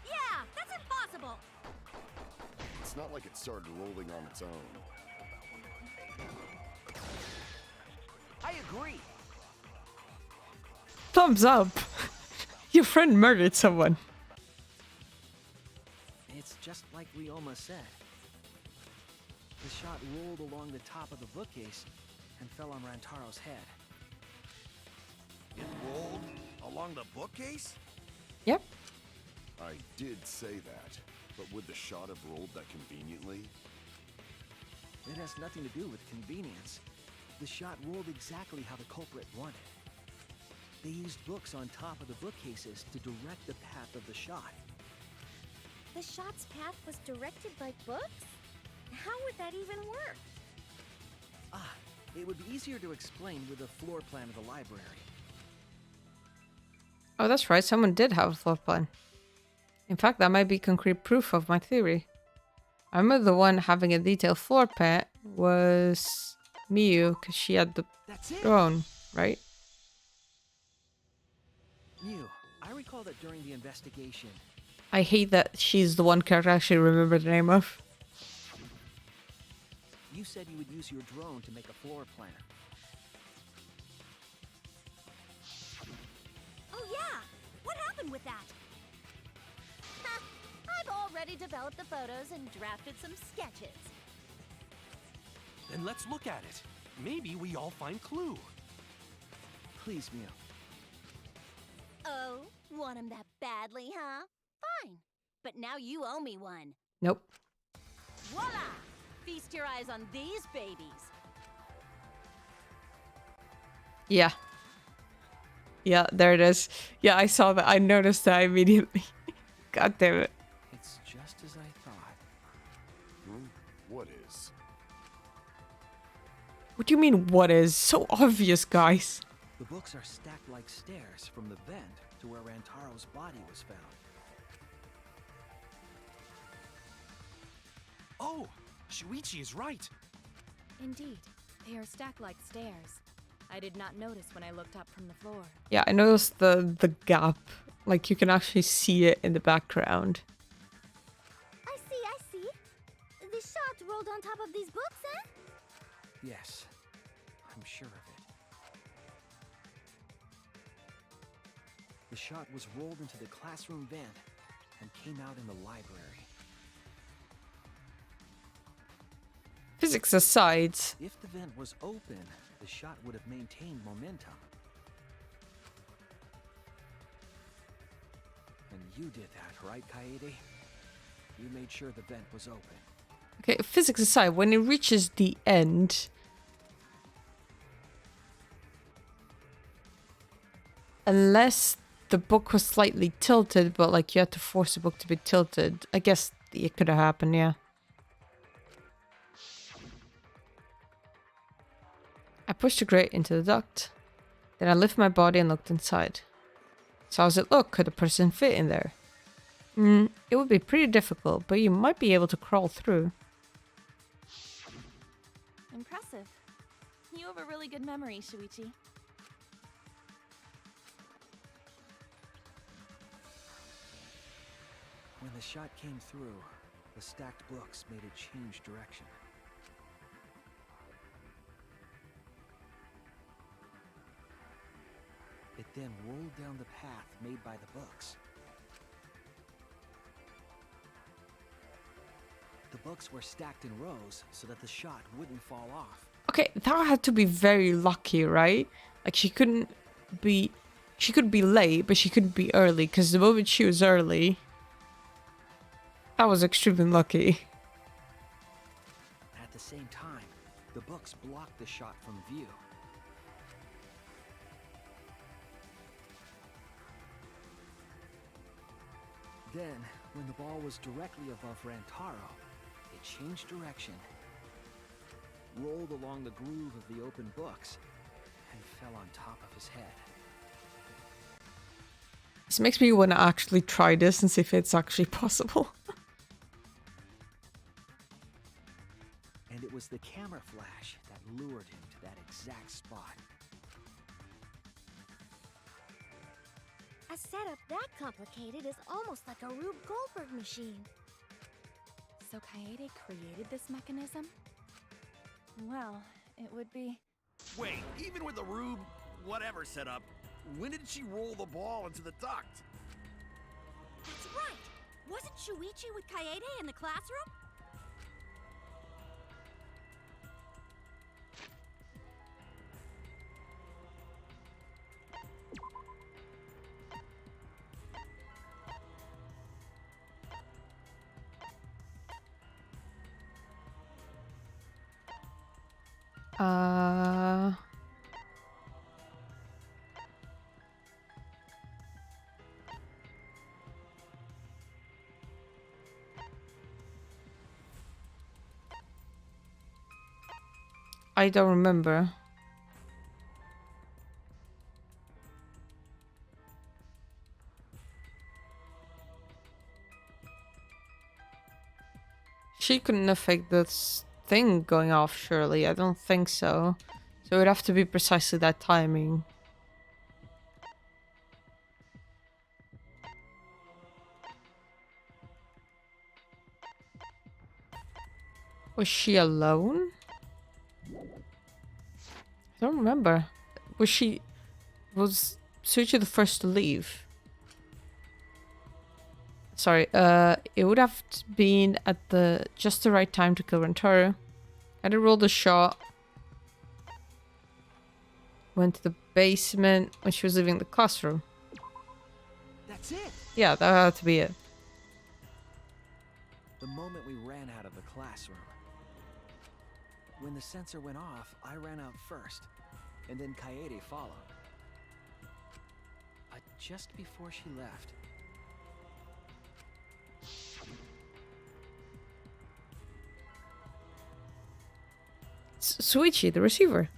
Yeah, that's impossible. It's not like it started rolling on its own. I agree. Thumbs up. Your friend murdered someone. It's just like Ryoma said. The shot rolled along the top of the bookcase and fell on Rantaro's head. It rolled along the bookcase? Yep. I did say that, but would the shot have rolled that conveniently? It has nothing to do with convenience. The shot rolled exactly how the culprit wanted. They used books on top of the bookcases to direct the path of the shot. The shot's path was directed by books? How would that even work? It would be easier to explain with a floor plan of the library. Oh, that's right. Someone did have a floor plan. In fact, that might be concrete proof of my theory. I remember the one having a detailed floor plan was Miyu, because she had the throne, right? Miyu, I recall that during the investigation... I hate that she's the one character I actually remember the name of. You said you would use your drone to make a floor plan. Oh yeah! What happened with that? I've already developed the photos and drafted some sketches. Then let's look at it. Maybe we all find clue. Please, Miyu. Oh, want him that badly, huh? Fine. But now you owe me one. Nope. Voila! Feast your eyes on these babies. Yeah. Yeah, there it is. Yeah, I saw that. I noticed that immediately. God damn it. It's just as I thought. What is? What do you mean, what is? So obvious, guys. The books are stacked like stairs from the vent to where Rantaro's body was found. Oh! Shuichi is right! Indeed, they are stacked like stairs. I did not notice when I looked up from the floor. Yeah, I noticed the gap. Like, you can actually see it in the background. I see. The shot rolled on top of these books, eh? Yes, I'm sure of it. The shot was rolled into the classroom vent and came out in the library. Physics aside. If the vent was open, the shot would have maintained momentum. And you did that, right, Kaede? You made sure the vent was open. Okay, physics aside, when it reaches the end... unless the book was slightly tilted, but like you had to force the book to be tilted. I guess it could have happened, yeah. I pushed the grate into the duct. Then I lifted my body and looked inside. So how's it look? Could a person fit in there? It would be pretty difficult, but you might be able to crawl through. Impressive. You have a really good memory, Shuichi. When the shot came through, the stacked books made it change direction. It then rolled down the path made by the books. The books were stacked in rows so that the shot wouldn't fall off. Okay, that had to be very lucky, right? Like she could be late, but she couldn't be early, because the moment she was early, that was extremely lucky. At the same time, the books blocked the shot from view. Then, when the ball was directly above Rantaro, it changed direction, rolled along the groove of the open books, and fell on top of his head. This makes me want to actually try this and see if it's actually possible. And it was the camera flash that lured him to that exact spot. A setup that complicated is almost like a Rube Goldberg machine. So Kaede created this mechanism? Well, it would be... Wait, even with the Rube whatever setup, when did she roll the ball into the duct? That's right! Wasn't Shuichi with Kaede in the classroom? I don't remember. She couldn't affect this thing going off, surely. I don't think so. So it would have to be precisely that timing. Was she alone? I don't remember. Was Suichi the first to leave? Sorry, it would have been at just the right time to kill Rentaro. Had to roll the shot. Went to the basement when she was leaving the classroom. That's it! Yeah, that had to be it. The moment we ran out of the classroom. When the sensor went off, I ran out first, and then Kaede followed. But just before she left... Suichi, the receiver.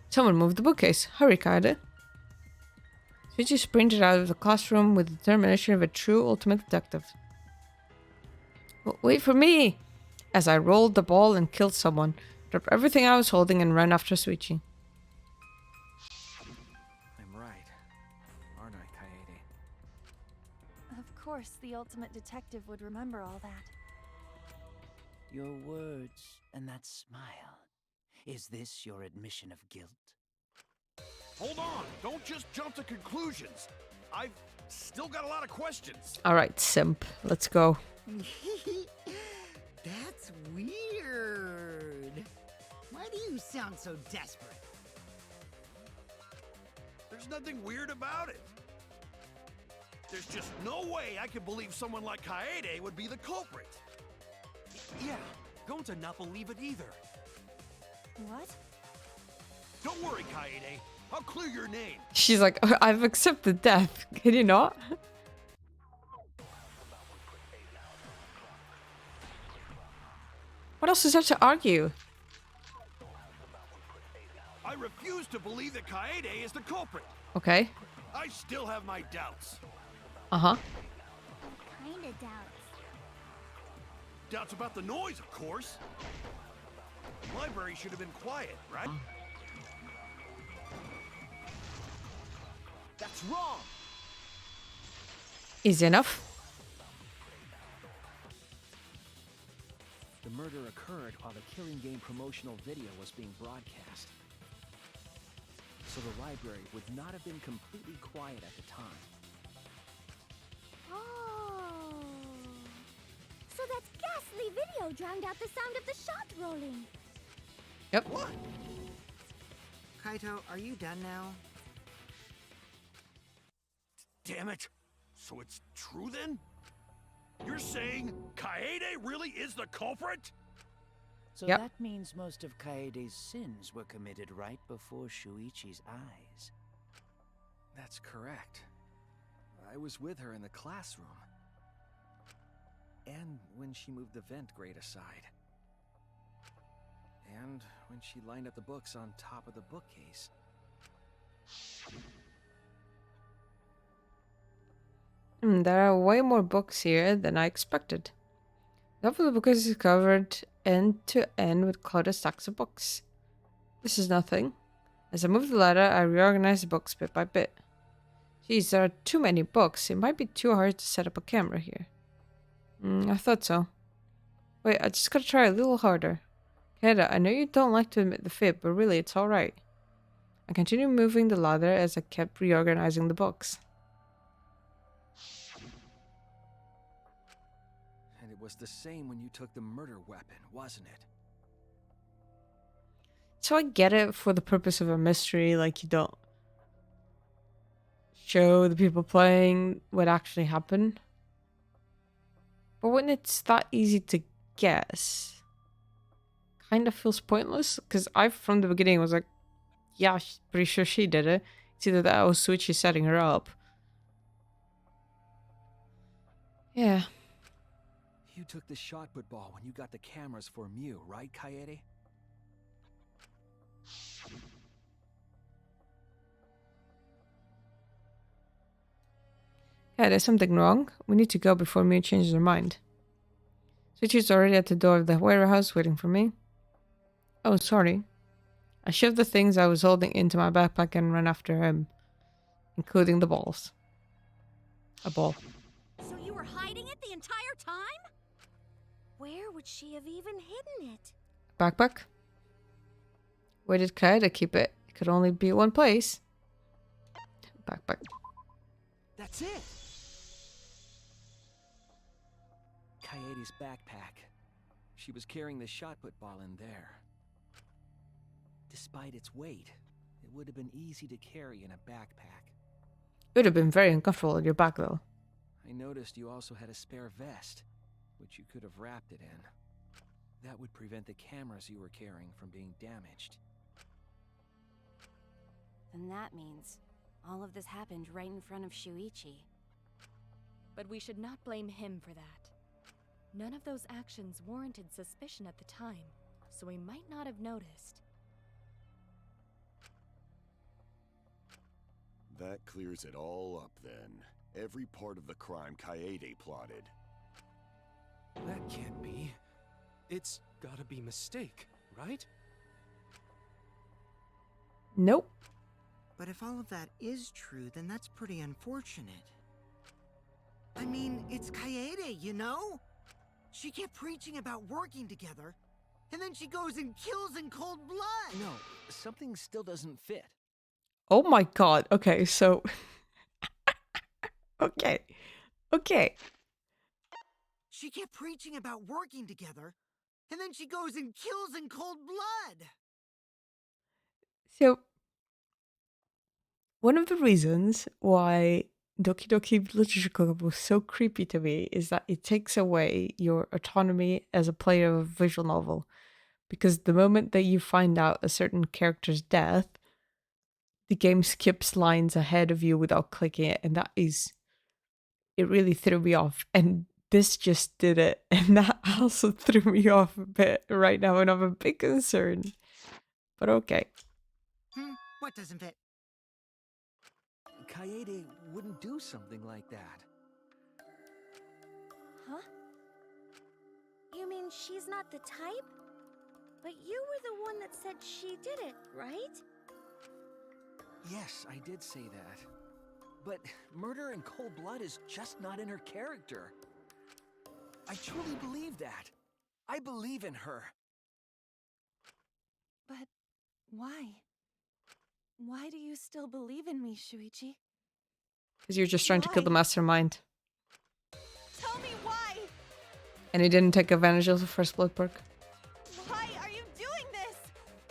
Someone moved the bookcase. Hurry, Kaede. Suichi sprinted out of the classroom with the determination of a true ultimate detective. Wait for me! As I rolled the ball and killed someone, dropped everything I was holding and ran after Suichi. I'm right, aren't I, Kaede? Of course, the ultimate detective would remember all that. Your words and that smile. Is this your admission of guilt? Hold on! Don't just jump to conclusions! I've still got a lot of questions! Alright, simp. Let's go. That's weird. Why do you sound so desperate? There's nothing weird about it. There's just no way I could believe someone like Kaede would be the culprit. Yeah, going to not believe it either. What? Don't worry, Kaede. I'll clear your name. She's like, I've accepted death. Can you not? What else is there to argue? I refuse to believe that Kaede is the culprit. Okay. I still have my doubts. Uh-huh. Kinda doubts. Doubts about the noise, of course. The library should have been quiet, right? That's wrong! Easy enough. The murder occurred while the Killing Game promotional video was being broadcast. So the library would not have been completely quiet at the time. Oh. So that ghastly video drowned out the sound of the shot rolling. Yep. What? Kaito, are you done now? Damn it. So it's true then? You're saying Kaede really is the culprit? So Yep. that means most of Kaede's sins were committed right before Shuichi's eyes. That's correct. I was with her in the classroom. And when she moved the vent grate aside. And when she lined up the books on top of the bookcase. There are way more books here than I expected. The top of the bookcase is covered end to end with cluttered stacks of books. This is nothing. As I move the ladder, I reorganize the books bit by bit. Geez, there are too many books. It might be too hard to set up a camera here. I thought so. Wait, I just gotta try a little harder. Keda, I know you don't like to admit the fib, but really, it's alright. I continued moving the ladder as I kept reorganizing the books. And it was the same when you took the murder weapon, wasn't it? So I get it for the purpose of a mystery, like you don't show the people playing what actually happened. But when it's that easy to guess, kind of feels pointless. Because I, from the beginning, was like, yeah, pretty sure she did it. It's either that or Suichi setting her up. Yeah. You took the shot put ball when you got the cameras for Mew, right, Kaede? Yeah, there's something wrong. We need to go before Mew changes her mind. Suichi's already at the door of the warehouse waiting for me. Oh, sorry. I shoved the things I was holding into my backpack and ran after him, including the balls. A ball. So you were hiding it the entire time? Where would she have even hidden it? Backpack? Where did Kaede keep it? It could only be one place. Backpack. That's it! Kaede's backpack. She was carrying the shot put ball in there. Despite its weight, it would have been easy to carry in a backpack. It would have been very uncomfortable on your back, though. I noticed you also had a spare vest, which you could have wrapped it in. That would prevent the cameras you were carrying from being damaged. Then that means all of this happened right in front of Shuichi. But we should not blame him for that. None of those actions warranted suspicion at the time, so he might not have noticed. That clears it all up then. Every part of the crime Kaede plotted. That can't be. It's gotta be mistake, right? Nope. But if all of that is true, then that's pretty unfortunate. I mean, it's Kaede, you know? She kept preaching about working together, and then she goes and kills in cold blood! No, something still doesn't fit. Oh my god. Okay, so... Okay. Okay. She kept preaching about working together, and then she goes and kills in cold blood! So... One of the reasons why Doki Doki Literature Club was so creepy to me is that it takes away your autonomy as a player of a visual novel. Because the moment that you find out a certain character's death, the game skips lines ahead of you without clicking it, and it really threw me off. And this just did it, and that also threw me off a bit right now, and I'm a bit concerned. But okay. What doesn't fit? Kaede wouldn't do something like that. Huh? You mean she's not the type? But you were the one that said she did it, right? Yes, I did say that. But murder in cold blood is just not in her character. I truly believe that. I believe in her. But why? Why do you still believe in me, Shuichi? Because you're just trying to kill the Why? mastermind. Tell me why! And he didn't take advantage of the first blood perk. Why are you doing this?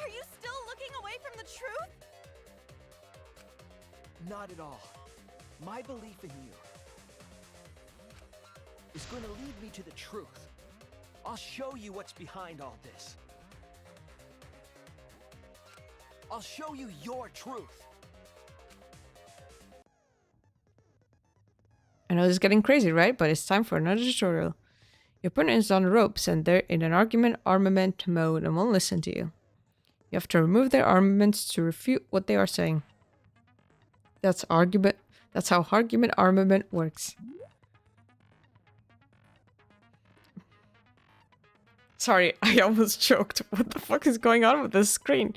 Are you still looking away from the truth? Not at all. My belief in you is going to lead me to the truth. I'll show you what's behind all this. I'll show you your truth. I know this is getting crazy, right? But it's time for another tutorial. Your opponent is on the ropes and they're in an armament mode and won't listen to you. You have to remove their armaments to refute what they are saying. That's how argument armament works. Sorry, I almost choked. What the fuck is going on with this screen?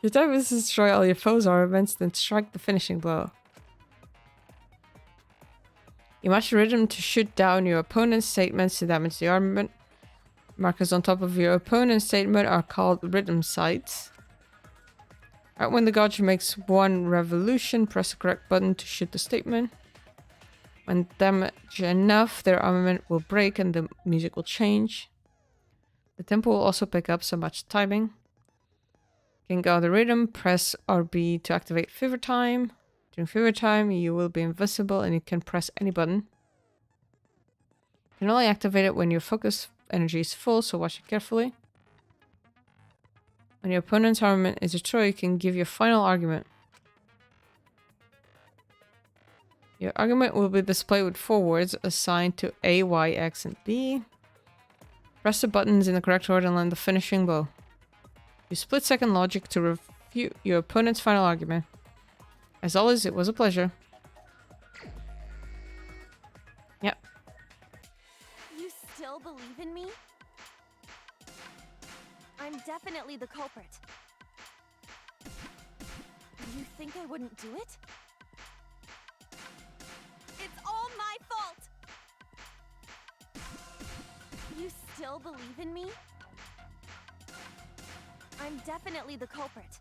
Your type is to destroy all your foes' armaments, then strike the finishing blow. You must rhythm to shoot down your opponent's statements to damage the armament. Markers on top of your opponent's statement are called rhythm sites. Right when the gauge makes one revolution, press the correct button to shoot the statement. When damaged enough, their armament will break and the music will change. The tempo will also pick up, so match timing. You can go the rhythm, press RB to activate fever time. During fever time, you will be invisible and you can press any button. You can only activate it when your focus energy is full, so watch it carefully. When your opponent's armament is destroyed, you can give your final argument. Your argument will be displayed with 4 words assigned to A, Y, X, and B. Press the buttons in the correct order and land the finishing blow. Use split-second logic to refute your opponent's final argument. As always, it was a pleasure. Yep. You still believe in me? I'm definitely the culprit. You think I wouldn't do it? It's all my fault! You still believe in me? I'm definitely the culprit.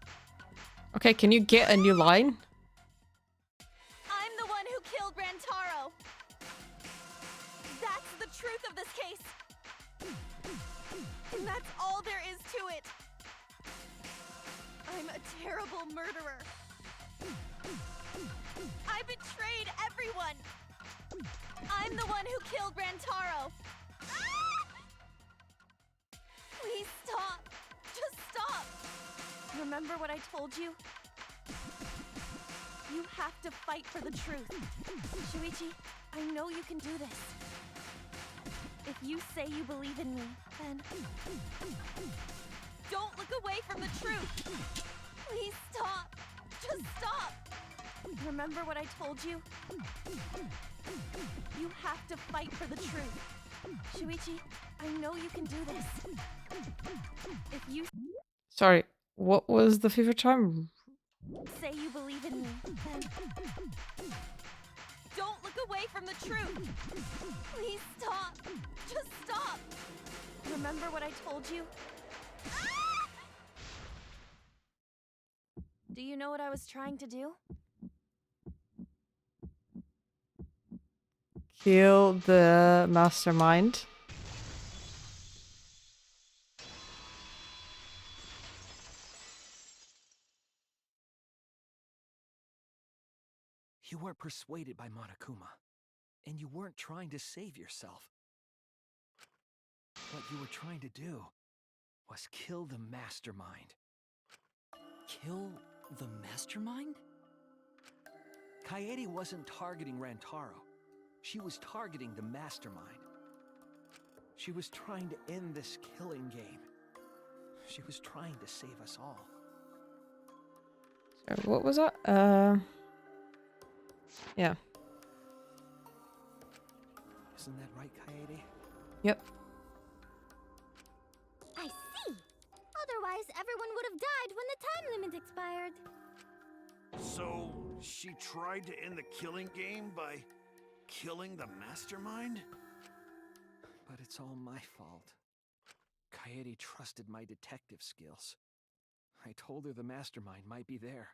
Okay, can you get a new line? I'm the one who killed Rantaro. That's the truth of this case. And that's all there is to it. I'm a terrible murderer. I betrayed everyone. I'm the one who killed Rantaro. Please stop. Just stop. Remember what I told you? You have to fight for the truth. Shuichi, I know you can do this. If you say you believe in me, then don't look away from the truth. Please stop. Just stop. Remember what I told you? You have to fight for the truth. Shuichi, I know you can do this. If you Sorry, what was the fever time? say you believe in me, then don't look away from the truth. Please stop. Just stop. Remember what I told you? Do you know what I was trying to do? Kill the mastermind. You weren't persuaded by Monokuma, and you weren't trying to save yourself. What you were trying to do was kill the mastermind. Kill the mastermind? Kaede wasn't targeting Rantaro. She was targeting the mastermind. She was trying to end this killing game. She was trying to save us all. So what was that? Yeah. Isn't that right, Kaede? Yep. I see. Otherwise, everyone would have died when the time limit expired. So, she tried to end the killing game by killing the mastermind? But it's all my fault. Kaede trusted my detective skills. I told her the mastermind might be there.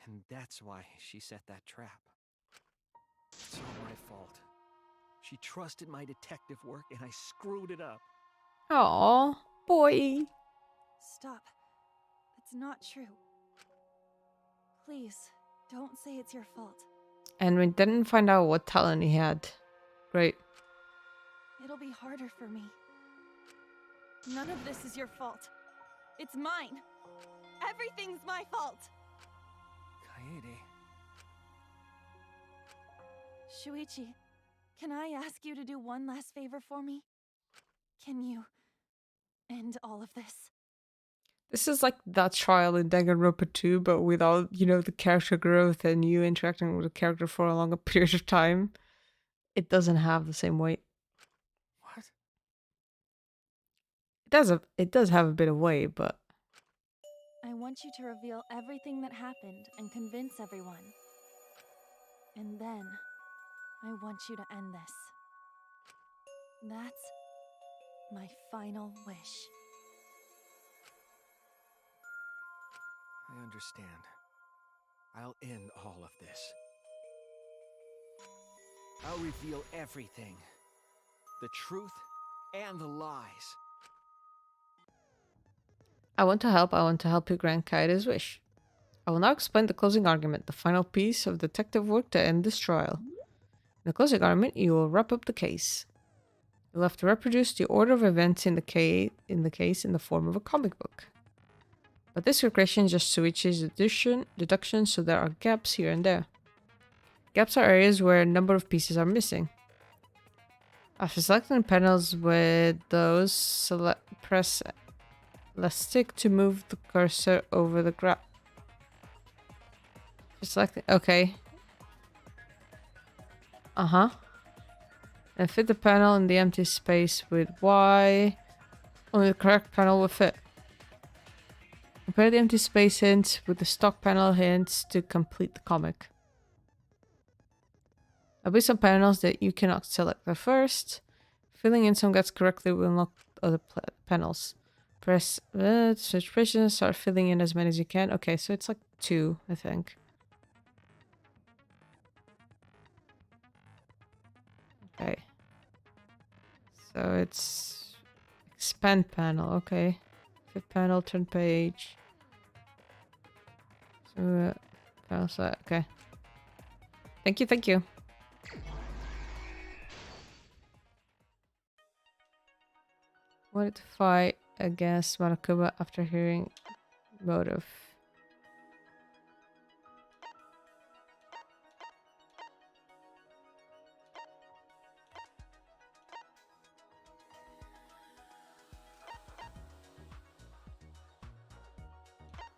And that's why she set that trap. It's all my fault. She trusted my detective work and I screwed it up. Aw, boy. Stop. It's not true. Please, don't say it's your fault. And we didn't find out what talent he had. Great. It'll be harder for me. None of this is your fault. It's mine. Everything's my fault. Kaede. Shuichi, can I ask you to do one last favor for me? Can you end all of this? This is like that trial in Danganronpa 2, but without, you know, the character growth and you interacting with the character for a longer period of time. It doesn't have the same weight. What? It does have a bit of weight, but I want you to reveal everything that happened and convince everyone. And then, I want you to end this. That's my final wish. I understand. I'll end all of this. I'll reveal everything. The truth and the lies. I want to help. I want to help you grant Kaede's wish. I will now explain the closing argument, the final piece of detective work to end this trial. In the closing argument, you will wrap up the case. You'll have to reproduce the order of events in the case in the form of a comic book. But this recreation is just Shuichi's deduction, so there are gaps here and there. Gaps are areas where a number of pieces are missing. After selecting panels with those, press left stick to move the cursor over the graph. Just selecting. Okay. And fit the panel in the empty space with Y. Only the correct panel will fit. Compare the empty space hints with the stock panel hints to complete the comic. There'll be some panels that you cannot select at first. Filling in some gaps correctly will unlock other panels. Press switch positions, start filling in as many as you can. Okay, so it's like 2, I think. Okay. So it's expand panel, okay. Fit panel, turn page. So panel set, okay. Thank you. Wanted to fight against Monokuma after hearing motive.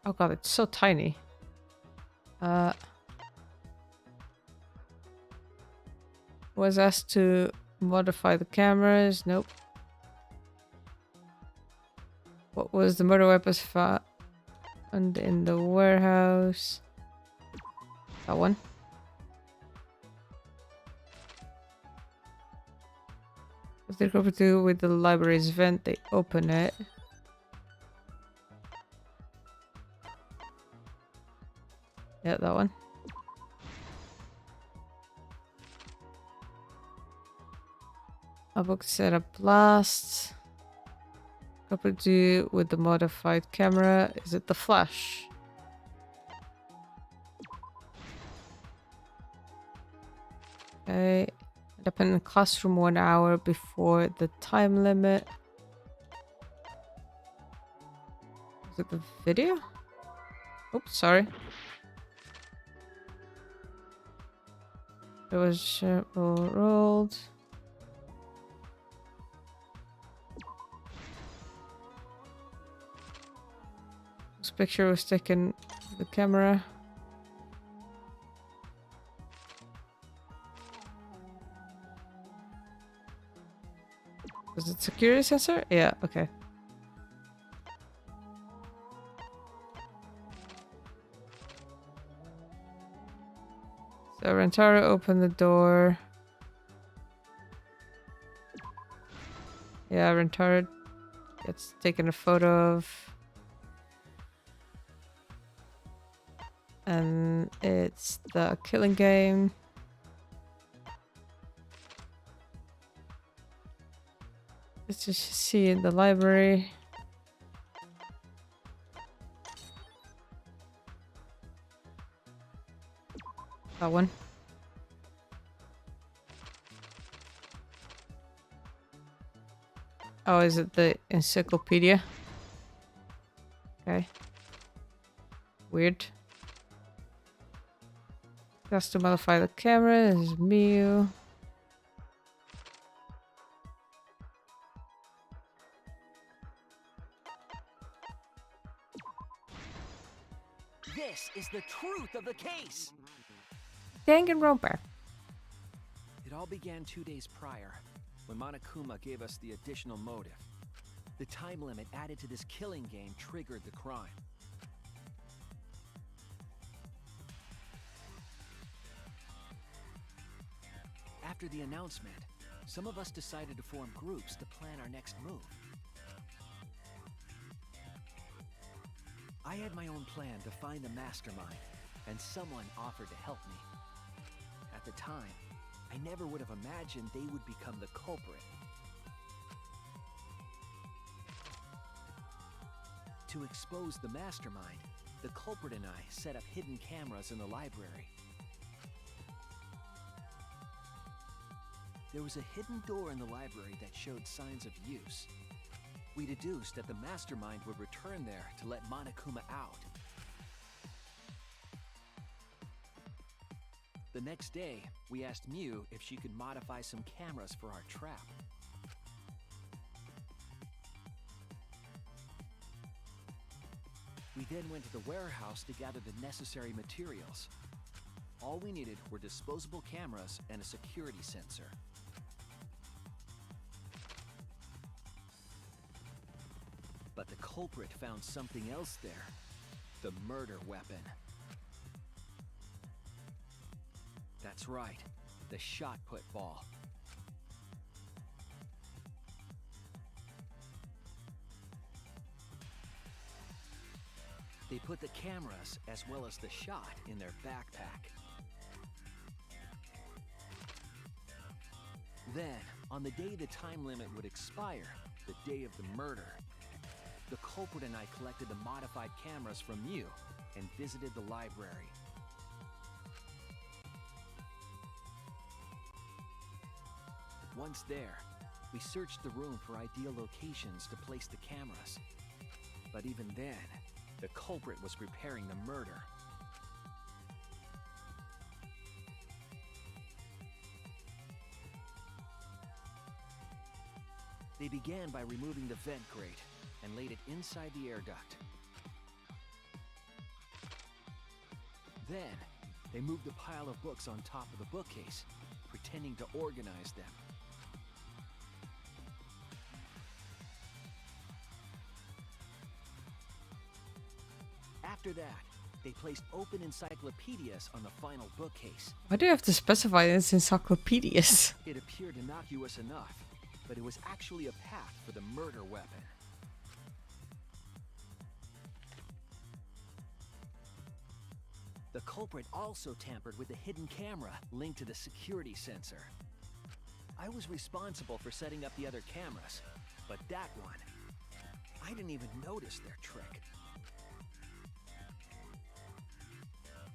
Oh god, it's so tiny. Was asked to modify the cameras. Nope. What was the murder weapons found in the warehouse? That one. What's the group do with the library's vent? They open it. Yeah, that one. A book set up blast. Couple do with the modified camera. Is it the flash? Okay. It happened in the classroom 1 hour before the time limit. Is it the video? Oops, sorry. It was rolled. This picture was taken with the camera. Was it security sensor? Yeah, okay. So Rentaro opened the door. Yeah, Rentaro gets taken a photo of. And it's the killing game. Let's just see in the library. That one. Oh, is it the encyclopedia? Okay. Weird. Has to modify the camera. This is Miu. This is the truth of the case! Danganronpa. It all began 2 days prior, when Monokuma gave us the additional motive. The time limit added to this killing game triggered the crime. After the announcement, some of us decided to form groups to plan our next move. I had my own plan to find the mastermind, and someone offered to help me. At the time, I never would have imagined they would become the culprit. To expose the mastermind, the culprit and I set up hidden cameras in the library. There was a hidden door in the library that showed signs of use. We deduced that the mastermind would return there to let Monokuma out. The next day, we asked Miu if she could modify some cameras for our trap. We then went to the warehouse to gather the necessary materials. All we needed were disposable cameras and a security sensor. But the culprit found something else there. The murder weapon. That's right, the shot put ball. They put the cameras as well as the shot in their backpack. Then, on the day the time limit would expire, the day of the murder, the culprit and I collected the modified cameras from Miu and visited the library. Once there, we searched the room for ideal locations to place the cameras. But even then, the culprit was preparing the murder. They began by removing the vent grate and laid it inside the air duct. Then, they moved a pile of books on top of the bookcase, pretending to organize them. After that, they placed open encyclopedias on the final bookcase. Why do you have to specify this encyclopedias? It appeared innocuous enough, but it was actually a path for the murder weapon. The culprit also tampered with the hidden camera linked to the security sensor. I was responsible for setting up the other cameras, but that one, I didn't even notice their trick.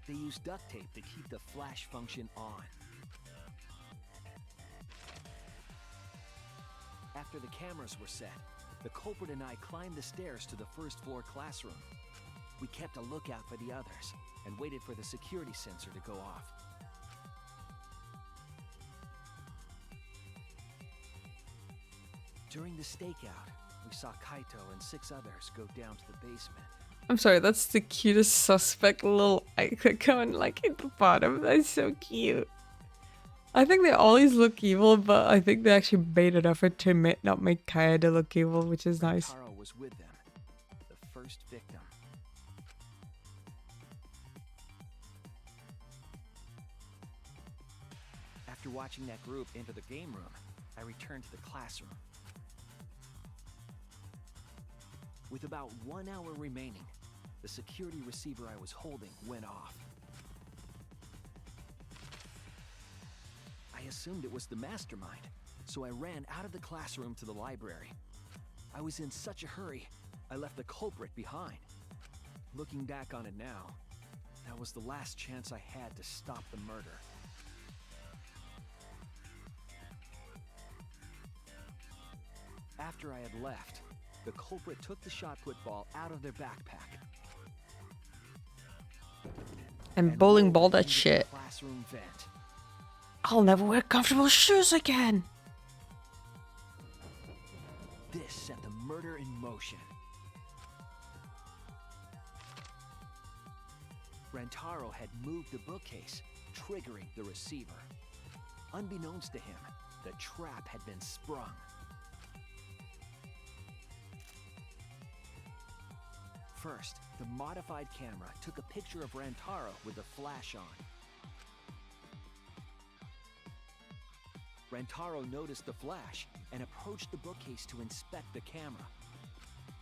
They used duct tape to keep the flash function on. After the cameras were set, the culprit and I climbed the stairs to the first floor classroom. We kept a lookout for the others and waited for the security sensor to go off. During the stakeout, we saw Kaito and 6 others go down to the basement. I'm sorry, that's the cutest suspect little icon like at the bottom. That's so cute. I think they always look evil, but I think they actually made an effort to not make Kaede look evil, which is nice. Rentaro was with them, the first victim. After watching that group enter the game room, I returned to the classroom. With about 1 hour remaining, the security receiver I was holding went off. I assumed it was the mastermind, so I ran out of the classroom to the library. I was in such a hurry, I left the culprit behind. Looking back on it now, that was the last chance I had to stop the murder. After I had left, the culprit took the shot put ball out of their backpack And bowling ball that into the shit. classroom vent. I'll never wear comfortable shoes again. This set the murder in motion. Rentaro had moved the bookcase, triggering the receiver. Unbeknownst to him, the trap had been sprung. First, the modified camera took a picture of Rentaro with the flash on. Rentaro noticed the flash and approached the bookcase to inspect the camera.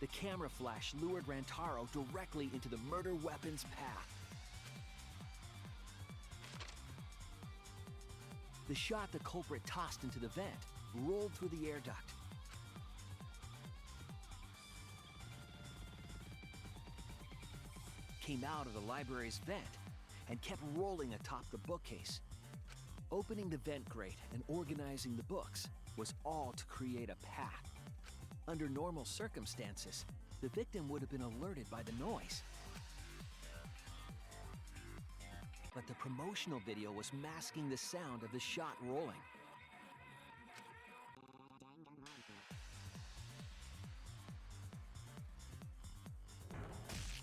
The camera flash lured Rentaro directly into the murder weapon's path. The shot the culprit tossed into the vent rolled through the air duct. Came out of the library's vent and kept rolling atop the bookcase. Opening the vent grate and organizing the books was all to create a path. Under normal circumstances, the victim would have been alerted by the noise. But the promotional video was masking the sound of the shot rolling.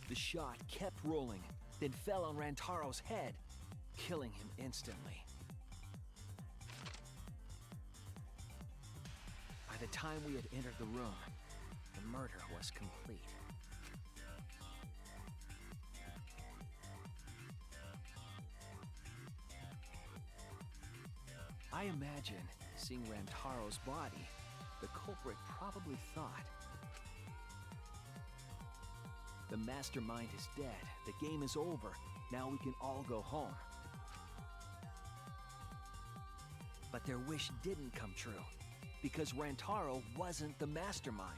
The shot kept rolling, then fell on Rantaro's head, killing him instantly. By the time we had entered the room, the murder was complete. I imagine, seeing Rantaro's body, the culprit probably thought, the mastermind is dead, the game is over, now we can all go home. But their wish didn't come true, because Rantaro wasn't the mastermind.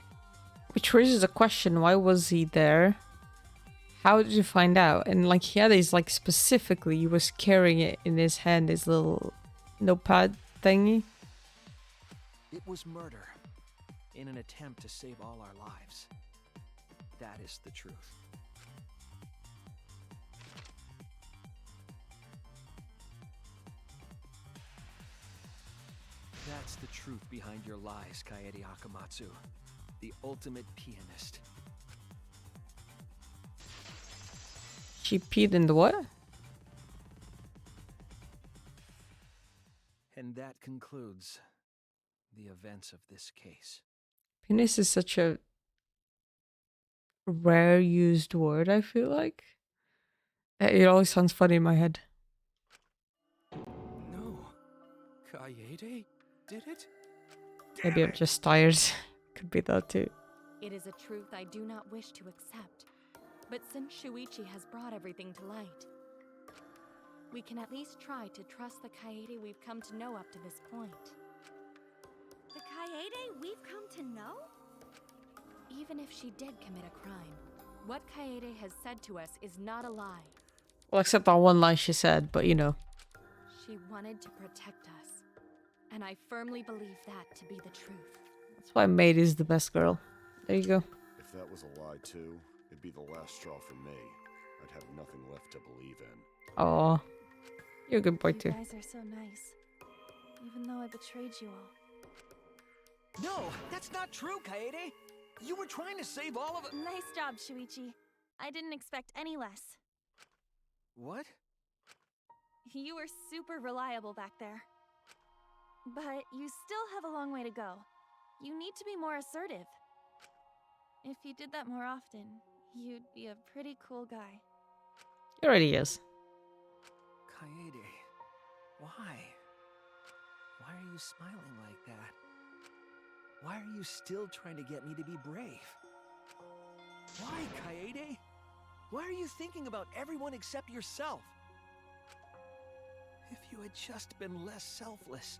Which raises a question, why was he there? How did you find out? And like he had his, like specifically, he was carrying it in his hand, his little notepad thingy. It was murder, in an attempt to save all our lives. That is the truth. That's the truth behind your lies, Kaede Akamatsu. The ultimate pianist. She peed in the what? And that concludes the events of this case. Penis is such a rare used word, I feel like. It always sounds funny in my head. No. Kaede did it? Maybe I'm just tired. Could be that too. It is a truth I do not wish to accept. But since Shuichi has brought everything to light, we can at least try to trust the Kaede we've come to know up to this point. The Kaede we've come to know? Even if she did commit a crime, what Kaede has said to us is not a lie. Well, except that one line she said, but you know. She wanted to protect us, and I firmly believe that to be the truth. That's why Maid is the best girl. There you go. If that was a lie too, it'd be the last straw for me. I'd have nothing left to believe in. Aw. You're a good boy too. You guys are so nice, even though I betrayed you all. No, that's not true, Kaede. You were trying to save all of it. Nice job, Shuichi. I didn't expect any less. What? You were super reliable back there. But you still have a long way to go. You need to be more assertive. If you did that more often, you'd be a pretty cool guy. He already is. Kaede, why? Why are you smiling like that? Why are you still trying to get me to be brave? Why, Kaede? Why are you thinking about everyone except yourself? If you had just been less selfless,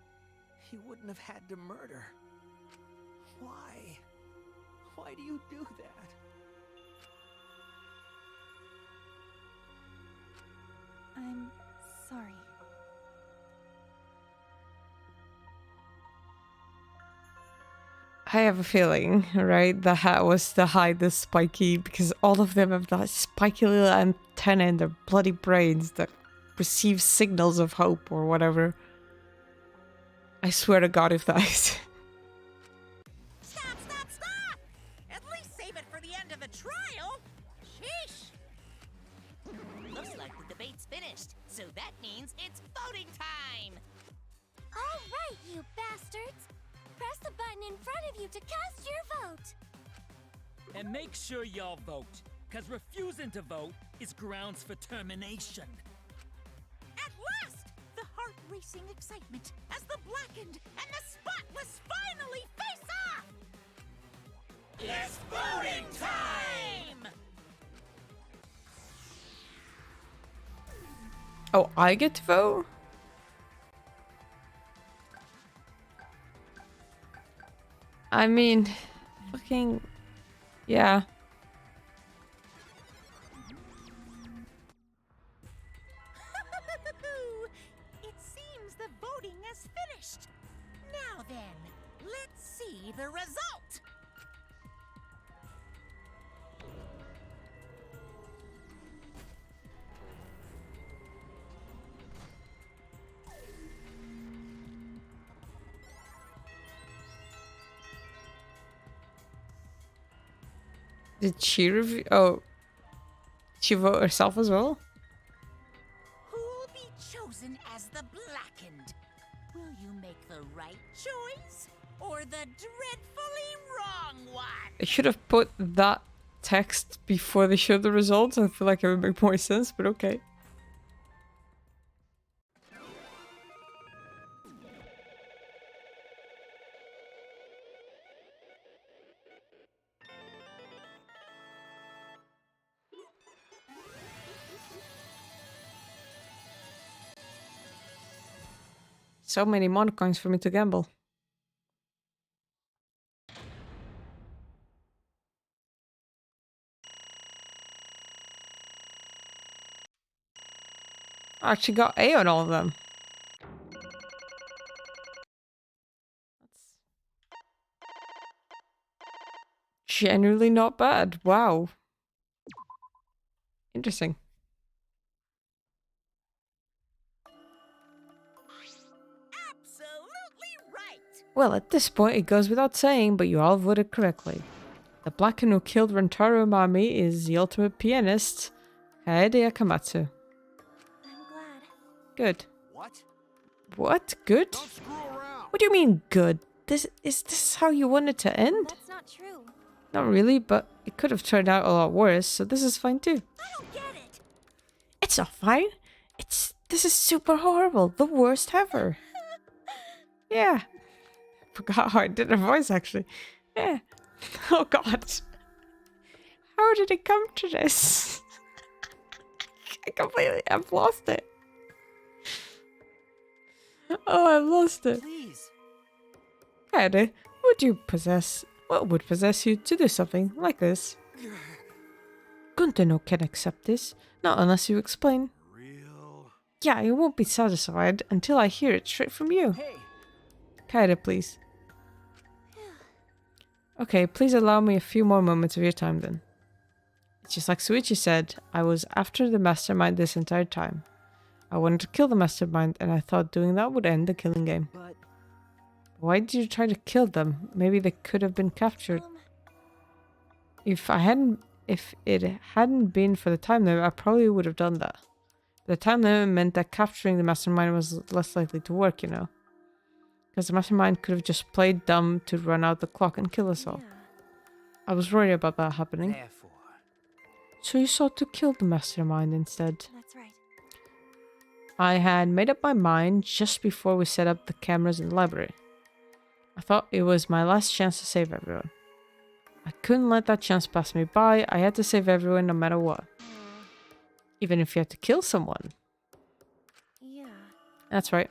you wouldn't have had to murder. Why? Why do you do that? I'm sorry. I have a feeling, right? The hat was to hide the spiky, because all of them have that spiky little antenna in their bloody brains that receive signals of hope or whatever. I swear to God if that is. Stop, stop, stop! At least save it for the end of the trial. Sheesh. Looks like the debate's finished, so that means it's voting time! All right, you bastards! Press the button in front of you to cast your vote! And make sure y'all vote, because refusing to vote is grounds for termination. At last! The heart-racing excitement as the blackened and the spotless finally face off! It's voting time! Oh, I get to vote? I mean, fucking, yeah. It seems the voting has finished. Now then, let's see the result. Did she review? Oh, she vote herself as well? Who'll be chosen as the blackened? Will you make the right choice or the dreadfully wrong one? I should have put that text before they showed the results. I feel like it would make more sense, but okay. So many mono coins for me to gamble. I actually got A on all of them. That's generally not bad. Wow. Interesting. Absolutely right. Well, at this point, it goes without saying, but you all voted correctly. The Blacken who killed Rentaro Mami is the ultimate pianist, Kaede Akamatsu. I'm glad. Good. What? What? Good? Don't screw around. What do you mean, good? Is this how you want it to end? That's not true. Not really, but it could have turned out a lot worse, so this is fine too. I don't get it. It's not fine. This is super horrible. The worst ever. Yeah. Forgot how I did her voice actually. Yeah. Oh god. How did it come to this? I've lost it. Oh, I've lost it. Please. Kaede, what would possess you to do something like this? Gunteno can accept this, not unless you explain. Real. Yeah, I won't be satisfied until I hear it straight from you. Hey, Kaede, please. Okay, please allow me a few more moments of your time then. It's just like Shuichi said, I was after the mastermind this entire time. I wanted to kill the mastermind and I thought doing that would end the killing game. but Why did you try to kill them? Maybe they could have been captured. If it hadn't been for the time limit, I probably would have done that. The time limit meant that capturing the mastermind was less likely to work, you know. Because the mastermind could have just played dumb to run out the clock and kill us all. I was worried about that happening. Therefore, So you sought to kill the mastermind instead. That's right. I had made up my mind just before we set up the cameras in the library. I thought it was my last chance to save everyone. I couldn't let that chance pass me by. I had to save everyone no matter what. Even if you had to kill someone. Yeah. That's right.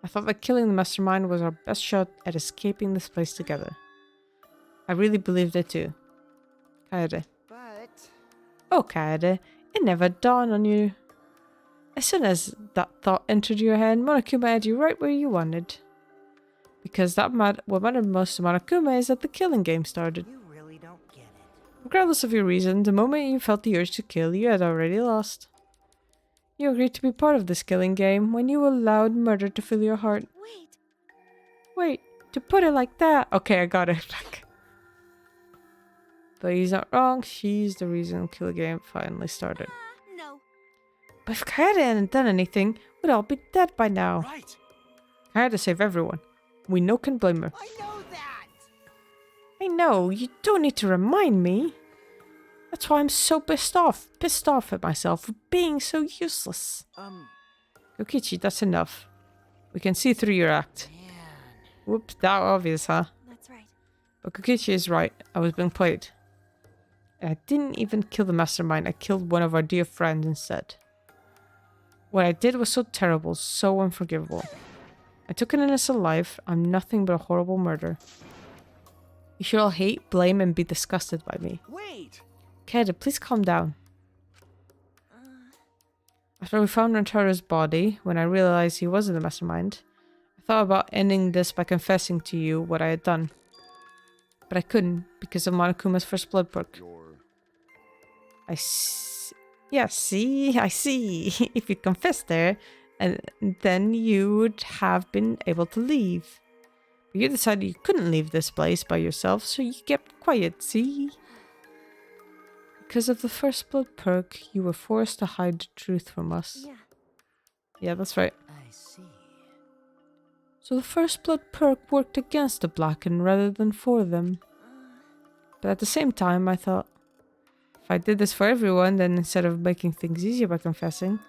I thought that killing the mastermind was our best shot at escaping this place together. I really believed it too. Kaede. But... Oh, Kaede, it never dawned on you. As soon as that thought entered your head, Monokuma had you right where you wanted. Because what mattered most to Monokuma is that the killing game started. You really don't get it. Regardless of your reason, the moment you felt the urge to kill, you had already lost. You agreed to be part of this killing game when you allowed murder to fill your heart. Wait, to put it like that. Okay, I got it back. But he's not wrong. She's the reason the killing game finally started. No. But if Kaede hadn't done anything, we'd all be dead by now. Right. Kaede saved everyone. We no can blame her. I know that! I know, you don't need to remind me. That's why I'm so pissed off at myself for being so useless. Kokichi, that's enough. We can see through your act. Whoops, that obvious, huh? That's right. But Kokichi is right. I was being played. And I didn't even kill the mastermind. I killed one of our dear friends instead. What I did was so terrible, so unforgivable. I took an innocent life. I'm nothing but a horrible murderer. You should all hate, blame, and be disgusted by me. Wait! Kaede, please calm down. After we found Rantaro's body, when I realized he wasn't the mastermind, I thought about ending this by confessing to you what I had done. But I couldn't, because of Monokuma's first blood perk. I see. If you'd confessed there, and then you would have been able to leave. But you decided you couldn't leave this place by yourself, so you kept quiet, see? Because of the first blood perk, you were forced to hide the truth from us. Yeah, that's right. I see. So the first blood perk worked against the Blackened rather than for them. But at the same time, I thought, if I did this for everyone, then instead of making things easier by confessing,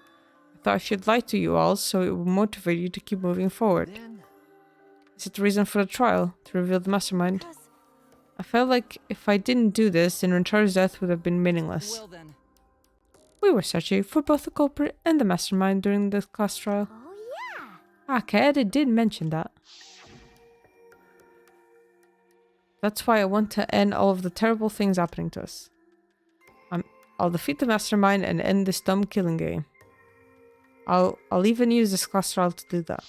I thought I should lie to you all so it would motivate you to keep moving forward. Is it the reason for the trial, to reveal the mastermind? I felt like if I didn't do this, then Rantaro's death would have been meaningless. Well then. We were searching for both the culprit and the mastermind during the class trial. Kaede did mention that. That's why I want to end all of the terrible things happening to us. I'll defeat the mastermind and end this dumb killing game. I'll even use this class trial to do that.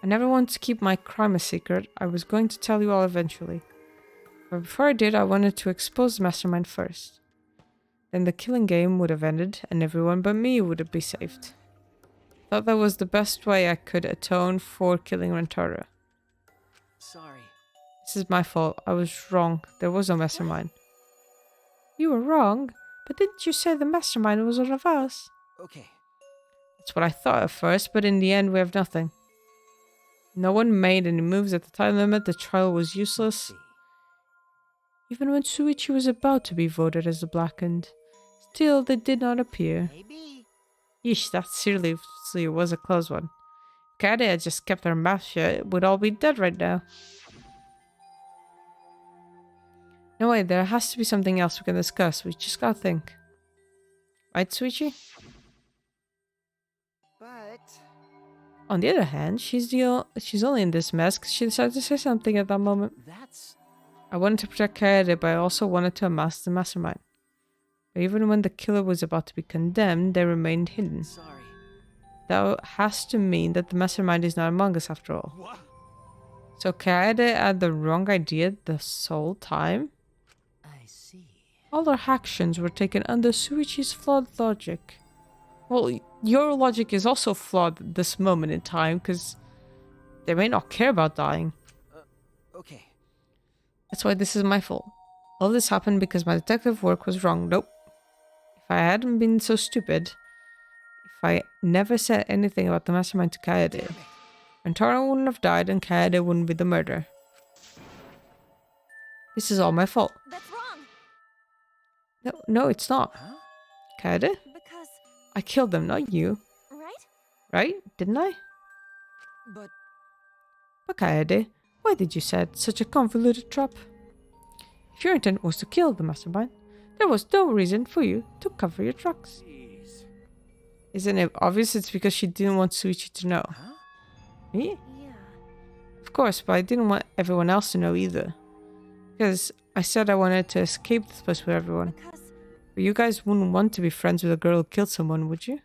I never wanted to keep my crime a secret. I was going to tell you all eventually. But before I did, I wanted to expose the mastermind first. Then the killing game would have ended and everyone but me would be saved. Thought that was the best way I could atone for killing Rantaro. Sorry. This is my fault. I was wrong. There was no mastermind. You were wrong? But didn't you say the mastermind was one of us? Okay. That's what I thought at first, but in the end we have nothing. No one made any moves at the time limit. The trial was useless. Even when Shuichi was about to be voted as the Blackened, still they did not appear. Yeesh, that seriously was a close one. If Kaede had just kept her mouth shut, we'd all be dead right now. No way, there has to be something else we can discuss. We just gotta think. Right, Shuichi? But... On the other hand, she's only in this mess because she decided to say something at that moment. I wanted to protect Kaede, but I also wanted to unmask the mastermind. But even when the killer was about to be condemned, they remained hidden. Sorry. That has to mean that the mastermind is not among us after all. So Kaede had the wrong idea this whole time? I see. All our actions were taken under Shuichi's flawed logic. Well, your logic is also flawed at this moment in time, because they may not care about dying. Okay. That's why this is my fault. All this happened because my detective work was wrong. Nope. If I hadn't been so stupid, if I never said anything about the mastermind to Kaede, Antara wouldn't have died and Kaede wouldn't be the murderer. This is all my fault. That's wrong. No, it's not. Huh? Kaede? Because, I killed them, not you. right? Right? Didn't I? But But Kaede, why did you set such a convoluted trap? If your intent was to kill the mastermind, there was no reason for you to cover your tracks. Jeez. Isn't it obvious it's because she didn't want Suichi to know? Huh? Me? Yeah. Of course, but I didn't want everyone else to know either. Because I said I wanted to escape this place with everyone. Because, But you guys wouldn't want to be friends with a girl who killed someone, would you?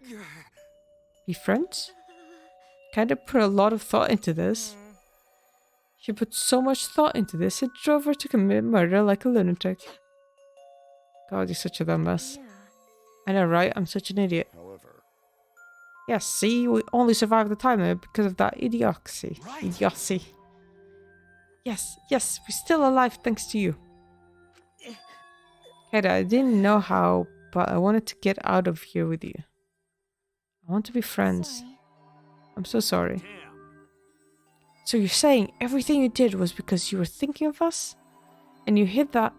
Be friends? Kinda put a lot of thought into this. She put so much thought into this, it drove her to commit murder like a lunatic. God, you're such a dumbass. yeah. I know, right? I'm such an idiot. However, Yes, see, we only survived the time limit because of that idiocy. Right. Idiocy. Yes, we're still alive thanks to you. Keda, I didn't know how, but I wanted to get out of here with you. I want to be friends. Sorry. I'm so sorry. Damn. So you're saying everything you did was because you were thinking of us? And you hid that?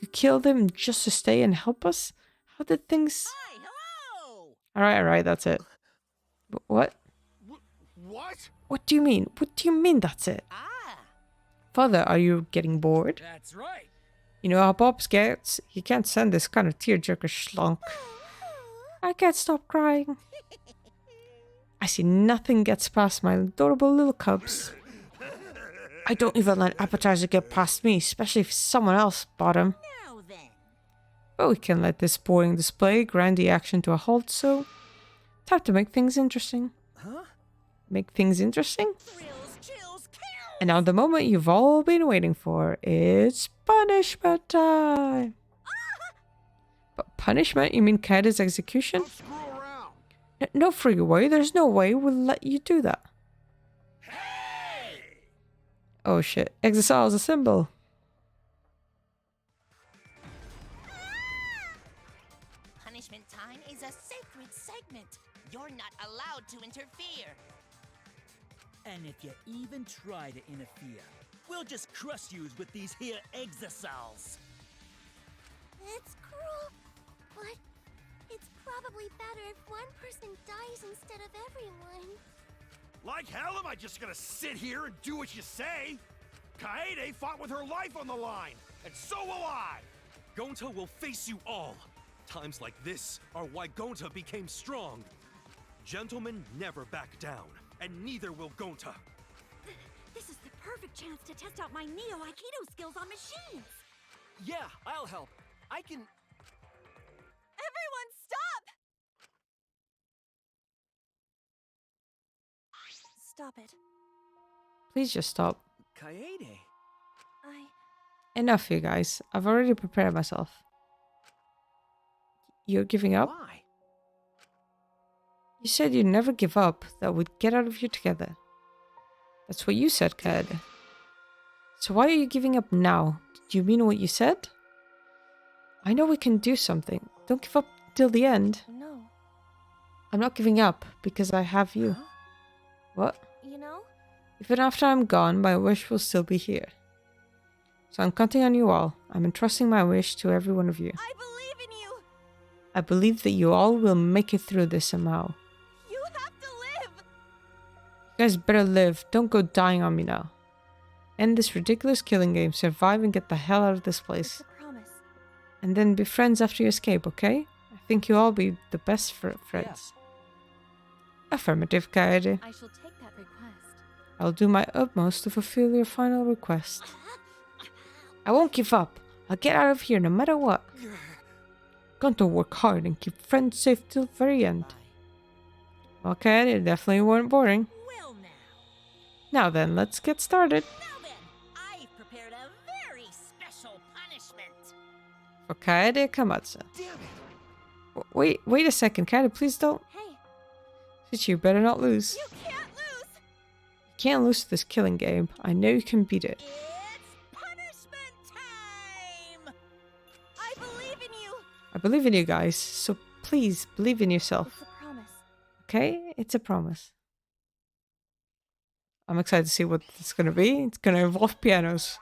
You killed him just to stay and help us? How did things... Hi, hello! Alright, that's it. What? What? What do you mean? What do you mean that's it? Ah, Father, are you getting bored? That's right. You know how Pops gets? He can't send this kind of tearjerker schlunk. I can't stop crying. I see nothing gets past my adorable little cubs. I don't even let appetizer get past me, especially if someone else bought him. now then. But we can let this boring display grind the action to a halt, so... Time to make things interesting. Huh? Make things interesting? Thrills, chills, kills! And now the moment you've all been waiting for. It's punishment time! But punishment? You mean Kaida's execution? Don't screw around. No free way. There's no way we'll let you do that. Hey! Oh shit. Exile is a symbol. Punishment time is a sacred segment. You're not allowed to interfere. And if you even try to interfere, we'll just crush yous with these here exosols. It's cruel, but it's probably better if one person dies instead of everyone. Like hell am I just gonna sit here and do what you say? Kaede fought with her life on the line, and so will I! Gonta will face you all. Times like this are why Gonta became strong. Gentlemen never back down, and neither will Gonta. This is the perfect chance to test out my Neo Aikido skills on machines. Yeah, I'll help. I can... Everyone, stop! Stop it. Please just stop. Kaede. Enough, you guys. I've already prepared myself. You're giving up? Why? You said you'd never give up, that we'd get out of here together. That's what you said, Kaede. So why are you giving up now? Did you mean what you said? I know we can do something. Don't give up till the end. No. I'm not giving up because I have you. Huh? What? You know? Even after I'm gone, my wish will still be here. So I'm counting on you all. I'm entrusting my wish to every one of you. I believe in you! I believe that you all will make it through this somehow. You have to live! You guys better live. Don't go dying on me now. End this ridiculous killing game, survive and get the hell out of this place. It's a promise. And then be friends after you escape, okay? I think you all be the best friends. Affirmative, Kaede. I shall take that request. I'll do my utmost to fulfill your final request. I won't give up. I'll get out of here no matter what. Going to work hard and keep friends safe till the very end. Okay, it definitely weren't boring. Well now. Now then, let's get started. Now then, I've prepared a very special punishment. For Kaede Kamatsu. Damn it! Wait a second, Kaede, please don't. Hey, Shuichi, you better not lose. you can't lose! You can't lose to this killing game. I know you can beat it. It's punishment time! I believe in you! I believe in you guys, so please believe in yourself. It's a promise. Okay? It's a promise. I'm excited to see what it's gonna be. It's gonna involve pianos.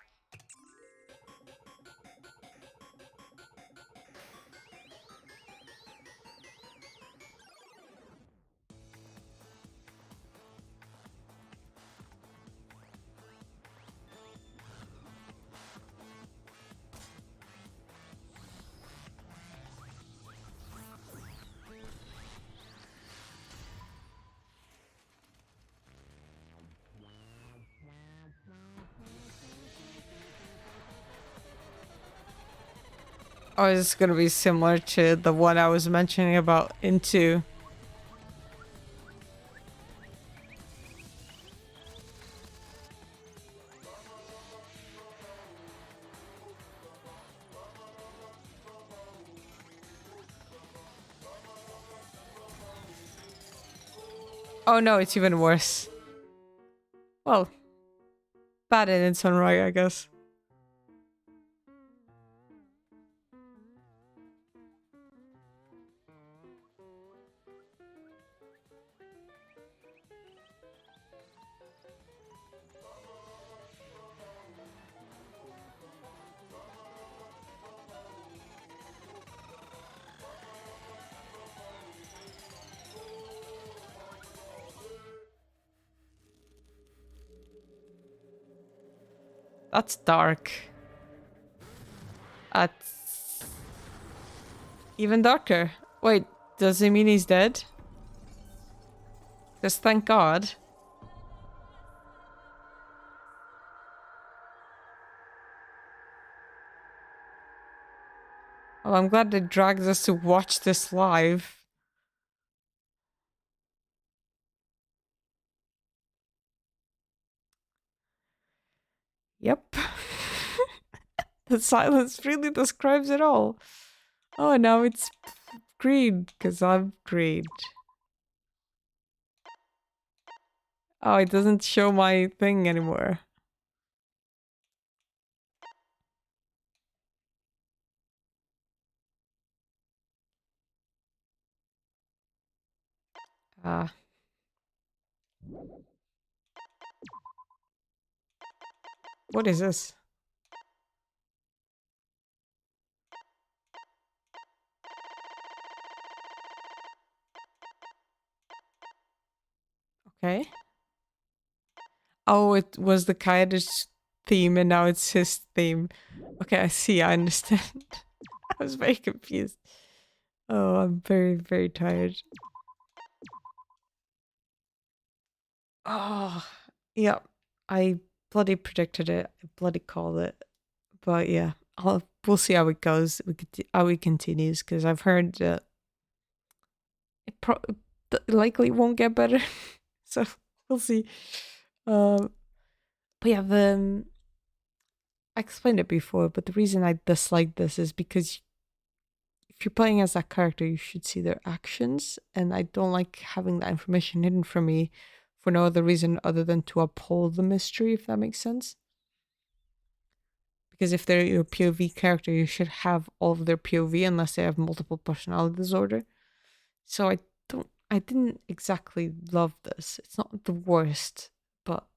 Oh, it's gonna be similar to the one I was mentioning about Into. Oh no, it's even worse. Well, bad in its own right, I guess. That's dark. That's even darker. Wait, does it mean he's dead? Just thank God. Well, I'm glad they dragged us to watch this live. Yep. The silence really describes it all. Oh, now it's green, because I'm green. Oh, it doesn't show my thing anymore. Ah. What is this? Okay. Oh, it was the Kaede's theme and now it's his theme. Okay, I see, I understand. I was very confused. Oh, I'm very, very tired. Oh, yeah. I bloody predicted it. I bloody called it. But yeah, we'll see how it goes. How it continues, because I've heard that it likely won't get better. So we'll see. But yeah, I explained it before, but the reason I dislike this is because if you're playing as that character, you should see their actions, and I don't like having that information hidden from me for no other reason other than to uphold the mystery, if that makes sense. Because if they're your POV character, you should have all of their POV unless they have multiple personality disorder. So I didn't exactly love this. It's not the worst, but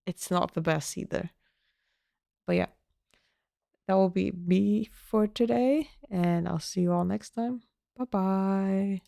it's not the best either. But yeah, that will be me for today, and I'll see you all next time. Bye bye.